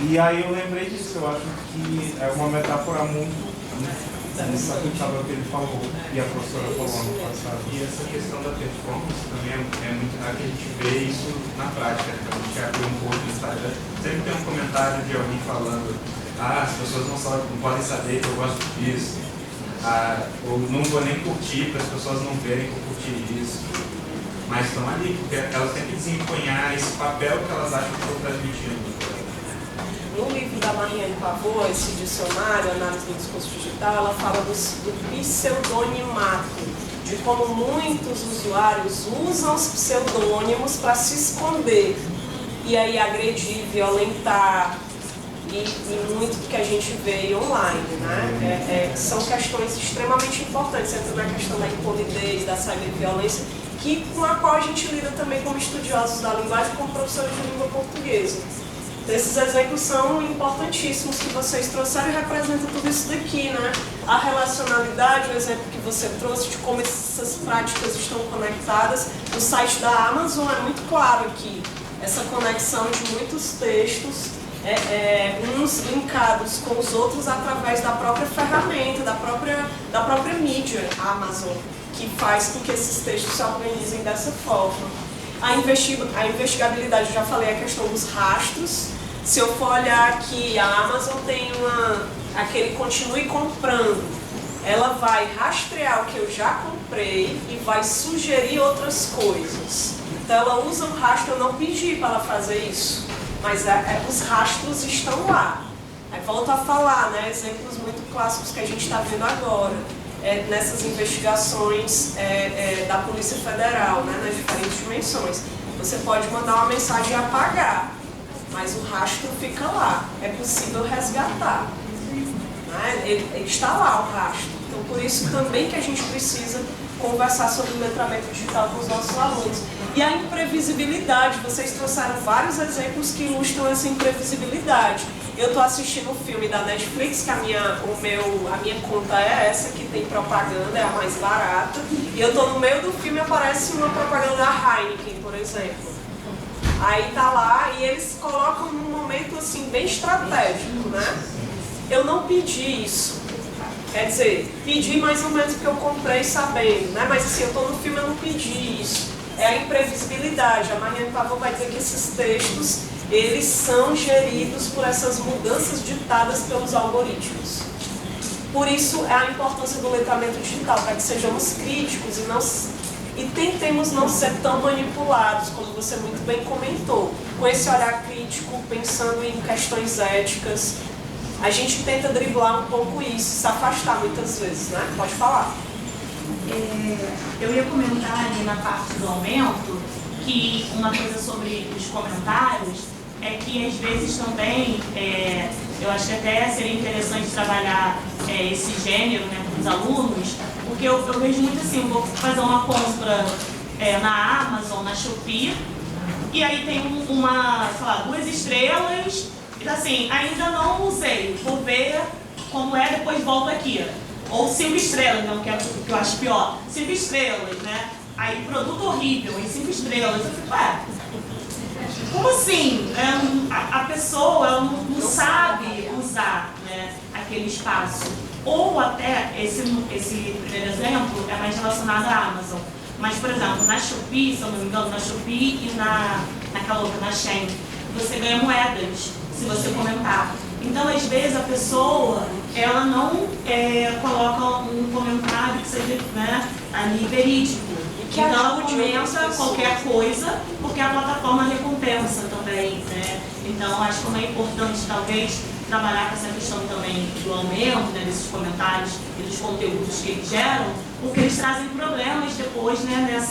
E aí eu lembrei disso, eu acho que é uma metáfora muito aplicável que ele falou, e a professora falou ano passado. E essa questão da performance também é muito raro que a gente vê isso na prática. A gente abre um post no Instagram, sempre tem um comentário de alguém falando: as pessoas não podem saber que eu gosto disso, ou não vou nem curtir para as pessoas não verem que eu curti isso. Mas estão ali, porque elas têm que desempenhar esse papel que elas acham que estão transmitindo. No livro da Mariane Pavô, esse dicionário, Análise do Discurso Digital, ela fala do pseudonimato, de como muitos usuários usam os pseudônimos para se esconder e aí agredir, violentar e muito do que a gente vê online, né? São questões extremamente importantes, entra na questão da impolidez, da cyberviolência, com a qual a gente lida também como estudiosos da linguagem e como professores de língua portuguesa. Esses exemplos são importantíssimos que vocês trouxeram e representam tudo isso daqui, né? A relacionalidade, o exemplo que você trouxe de como essas práticas estão conectadas. No site da Amazon é muito claro aqui, essa conexão de muitos textos, uns linkados com os outros através da própria ferramenta, da própria mídia Amazon, que faz com que esses textos se organizem dessa forma. A investigabilidade, eu já falei, a questão dos rastros. Se eu for olhar aqui, a Amazon tem aquele continue comprando. Ela vai rastrear o que eu já comprei e vai sugerir outras coisas. Então ela usa um rastro, eu não pedi para ela fazer isso, mas os rastros estão lá. Aí volto a falar, né, exemplos muito clássicos que a gente está vendo agora. Nessas investigações da Polícia Federal, né, nas diferentes dimensões. Você pode mandar uma mensagem e apagar, mas o rastro fica lá, é possível resgatar. Né? Ele está lá, o rastro. Então, por isso também que a gente precisa conversar sobre o letramento digital com os nossos alunos. E a imprevisibilidade, vocês trouxeram vários exemplos que ilustram essa imprevisibilidade. Eu estou assistindo um filme da Netflix, que a minha conta é essa, que tem propaganda, é a mais barata. E eu estou no meio do filme e aparece uma propaganda da Heineken, por exemplo. Aí tá lá e eles colocam num momento assim, bem estratégico, né? Eu não pedi isso. Quer dizer, pedi mais ou menos porque eu comprei sabendo, né? Mas assim, eu estou no filme e eu não pedi isso. É a imprevisibilidade. A Mariane Pavô vai dizer que esses textos, eles são geridos por essas mudanças ditadas pelos algoritmos. Por isso, é a importância do letramento digital, para que sejamos críticos e tentemos não ser tão manipulados, como você muito bem comentou. Com esse olhar crítico, pensando em questões éticas, a gente tenta driblar um pouco isso, se afastar muitas vezes, né? Pode falar. Eu ia comentar ali na parte do aumento que uma coisa sobre os comentários é que às vezes também, eu acho que até seria interessante trabalhar esse gênero, né, com os alunos, porque eu vejo muito assim, vou fazer uma compra na Amazon, na Shopee, e aí tem sei lá, 2 estrelas, e assim, ainda não usei, vou ver como é, depois volto aqui. Ou 5 estrelas, não, que é o que eu acho pior. 5 estrelas, né? Aí produto horrível, em 5 estrelas. Eu fico, como assim? A pessoa ela não sabe usar, né, aquele espaço. Ou até, esse primeiro exemplo é mais relacionado à Amazon. Mas, por exemplo, na Shopee, se eu não me engano, na Shopee e naquela outra, na Shein, você ganha moedas se você comentar. Então, às vezes, a pessoa, ela não coloca um comentário que seja, né, ali verídico. Então, ela comenta qualquer coisa, porque a plataforma recompensa também, né? Então, acho que é importante, talvez, trabalhar com essa questão também do aumento, né, desses comentários e dos conteúdos que eles geram, porque eles trazem problemas depois, né,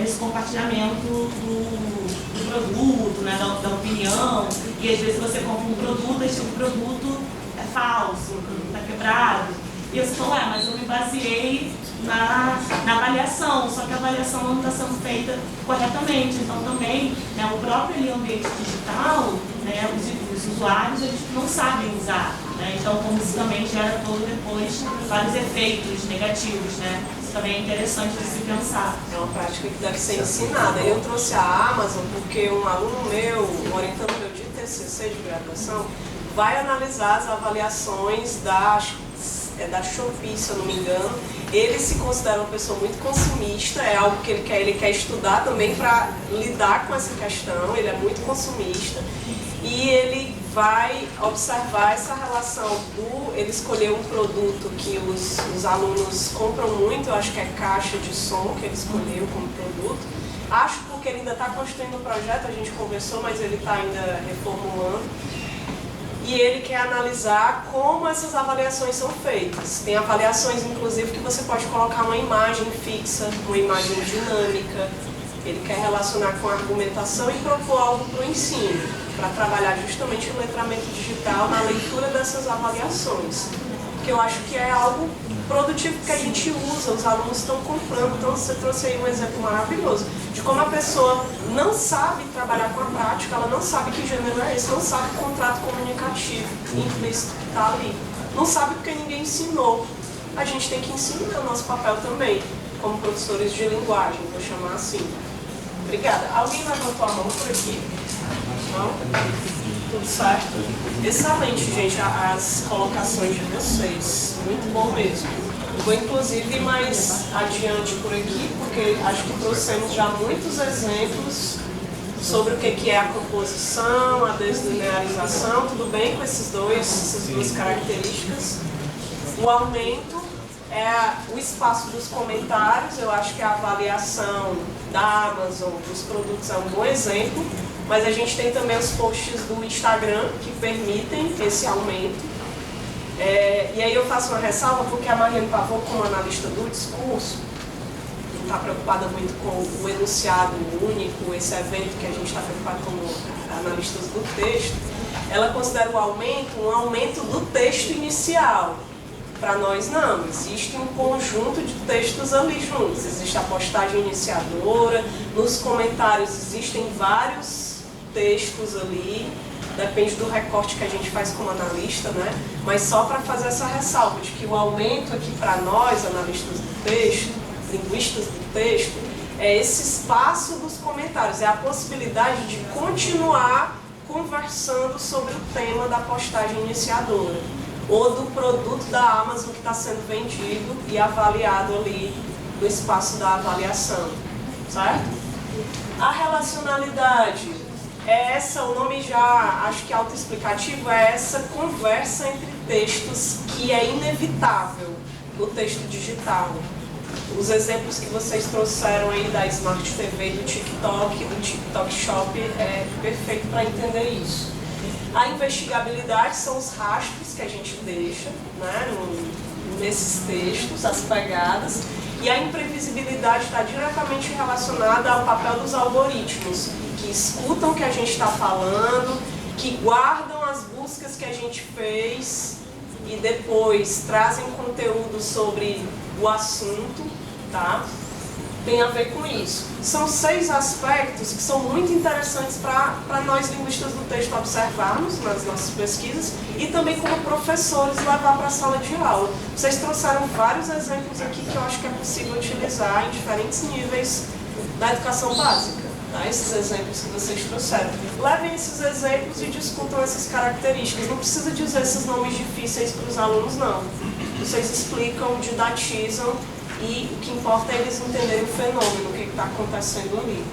nesse compartilhamento do produto, né, da opinião. E às vezes você compra um produto, esse produto é falso, o produto está quebrado. E você fala, mas eu me baseei na avaliação, só que a avaliação não está sendo feita corretamente. Então também, né, o próprio ambiente digital, né, os usuários eles não sabem usar. Né? Então, como isso também gera todo depois vários efeitos negativos, né? Isso também é interessante de se pensar. É uma prática que deve ser ensinada. Eu trouxe a Amazon porque um aluno meu, um orientador meu de TCC de graduação, vai analisar as avaliações da Shopee, se eu não me engano. Ele se considera uma pessoa muito consumista, é algo que ele quer estudar também para lidar com essa questão, ele é muito consumista. E ele vai observar essa relação ele escolheu um produto que os alunos compram muito, eu acho que é caixa de som que ele escolheu como produto. Acho porque ele ainda está construindo o projeto, a gente conversou, mas ele está ainda reformulando. E ele quer analisar como essas avaliações são feitas. Tem avaliações, inclusive, que você pode colocar uma imagem fixa, uma imagem dinâmica. Ele quer relacionar com a argumentação e propor algo para o ensino, para trabalhar justamente o letramento digital na leitura dessas avaliações. Que eu acho que é algo produtivo que a gente usa, os alunos estão comprando. Então você trouxe aí um exemplo maravilhoso de como a pessoa não sabe trabalhar com a prática, ela não sabe que gênero é esse, não sabe o contrato comunicativo implícito que está ali. Não sabe porque ninguém ensinou. A gente tem que ensinar o nosso papel também, como professores de linguagem, vou chamar assim. Obrigada. Alguém levantou a mão por aqui? Não? Tudo certo? Excelente, gente, as colocações de vocês. Muito bom mesmo. Eu vou, inclusive, mais adiante por aqui, porque acho que trouxemos já muitos exemplos sobre o que é a composição, a deslinearização, tudo bem com essas duas características. O aumento é o espaço dos comentários, eu acho que a avaliação da Amazon dos produtos é um bom exemplo, mas a gente tem também os posts do Instagram que permitem esse aumento. E aí eu faço uma ressalva porque a Mariane Pavão, como analista do discurso, está preocupada muito com o enunciado único, esse evento que a gente está preocupado como analistas do texto, ela considera o aumento um aumento do texto inicial. Para nós não, existe um conjunto de textos ali juntos, existe a postagem iniciadora, nos comentários existem vários textos ali, depende do recorte que a gente faz como analista, né? Mas só para fazer essa ressalva de que o aumento aqui para nós, analistas do texto, linguistas do texto, é esse espaço dos comentários, é a possibilidade de continuar conversando sobre o tema da postagem iniciadora ou do produto da Amazon que está sendo vendido e avaliado ali no espaço da avaliação, certo? A relacionalidade é essa, o nome já acho que é autoexplicativo, é essa conversa entre textos que é inevitável no texto digital. Os exemplos que vocês trouxeram aí da Smart TV, do TikTok Shop, é perfeito para entender isso. A investigabilidade são os rastros que a gente deixa, né, nesses textos, as pegadas. E a imprevisibilidade está diretamente relacionada ao papel dos algoritmos, que escutam o que a gente está falando, que guardam as buscas que a gente fez e depois trazem conteúdo sobre o assunto, tá? Tem a ver com isso. São 6 aspectos que são muito interessantes para nós linguistas do texto observarmos nas nossas pesquisas e também como professores levar para a sala de aula. Vocês trouxeram vários exemplos aqui que eu acho que é possível utilizar em diferentes níveis da educação básica. Tá? Esses exemplos que vocês trouxeram. Levem esses exemplos e discutam essas características. Não precisa dizer esses nomes difíceis para os alunos, não. Vocês explicam, didatizam e o que importa é eles entenderem o fenômeno, o que está acontecendo ali.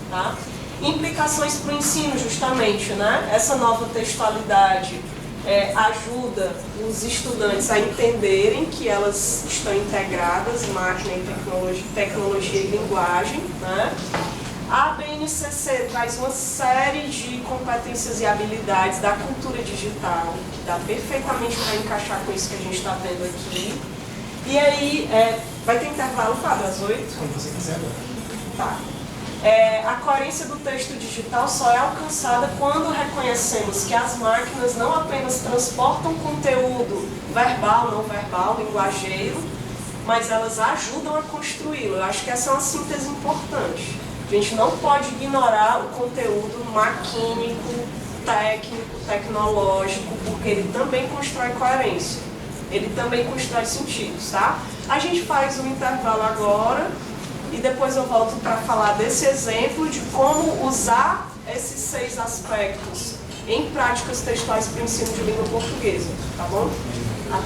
Tá? Implicações para o ensino, justamente. Né? Essa nova textualidade ajuda os estudantes a entenderem que elas estão integradas, máquina e tecnologia e linguagem. Né? A BNCC traz uma série de competências e habilidades da cultura digital, que dá perfeitamente para encaixar com isso que a gente está vendo aqui. E aí, vai ter intervalo, Fábio, às 8? Quando você quiser agora. Tá. A coerência do texto digital só é alcançada quando reconhecemos que as máquinas não apenas transportam conteúdo verbal, não verbal, linguageiro, mas elas ajudam a construí-lo. Eu acho que essa é uma síntese importante. A gente não pode ignorar o conteúdo maquínico, técnico, tecnológico, porque ele também constrói coerência. Ele também constrói sentidos, tá? A gente faz um intervalo agora e depois eu volto para falar desse exemplo de como usar esses 6 aspectos em práticas textuais para o ensino de língua portuguesa, tá bom?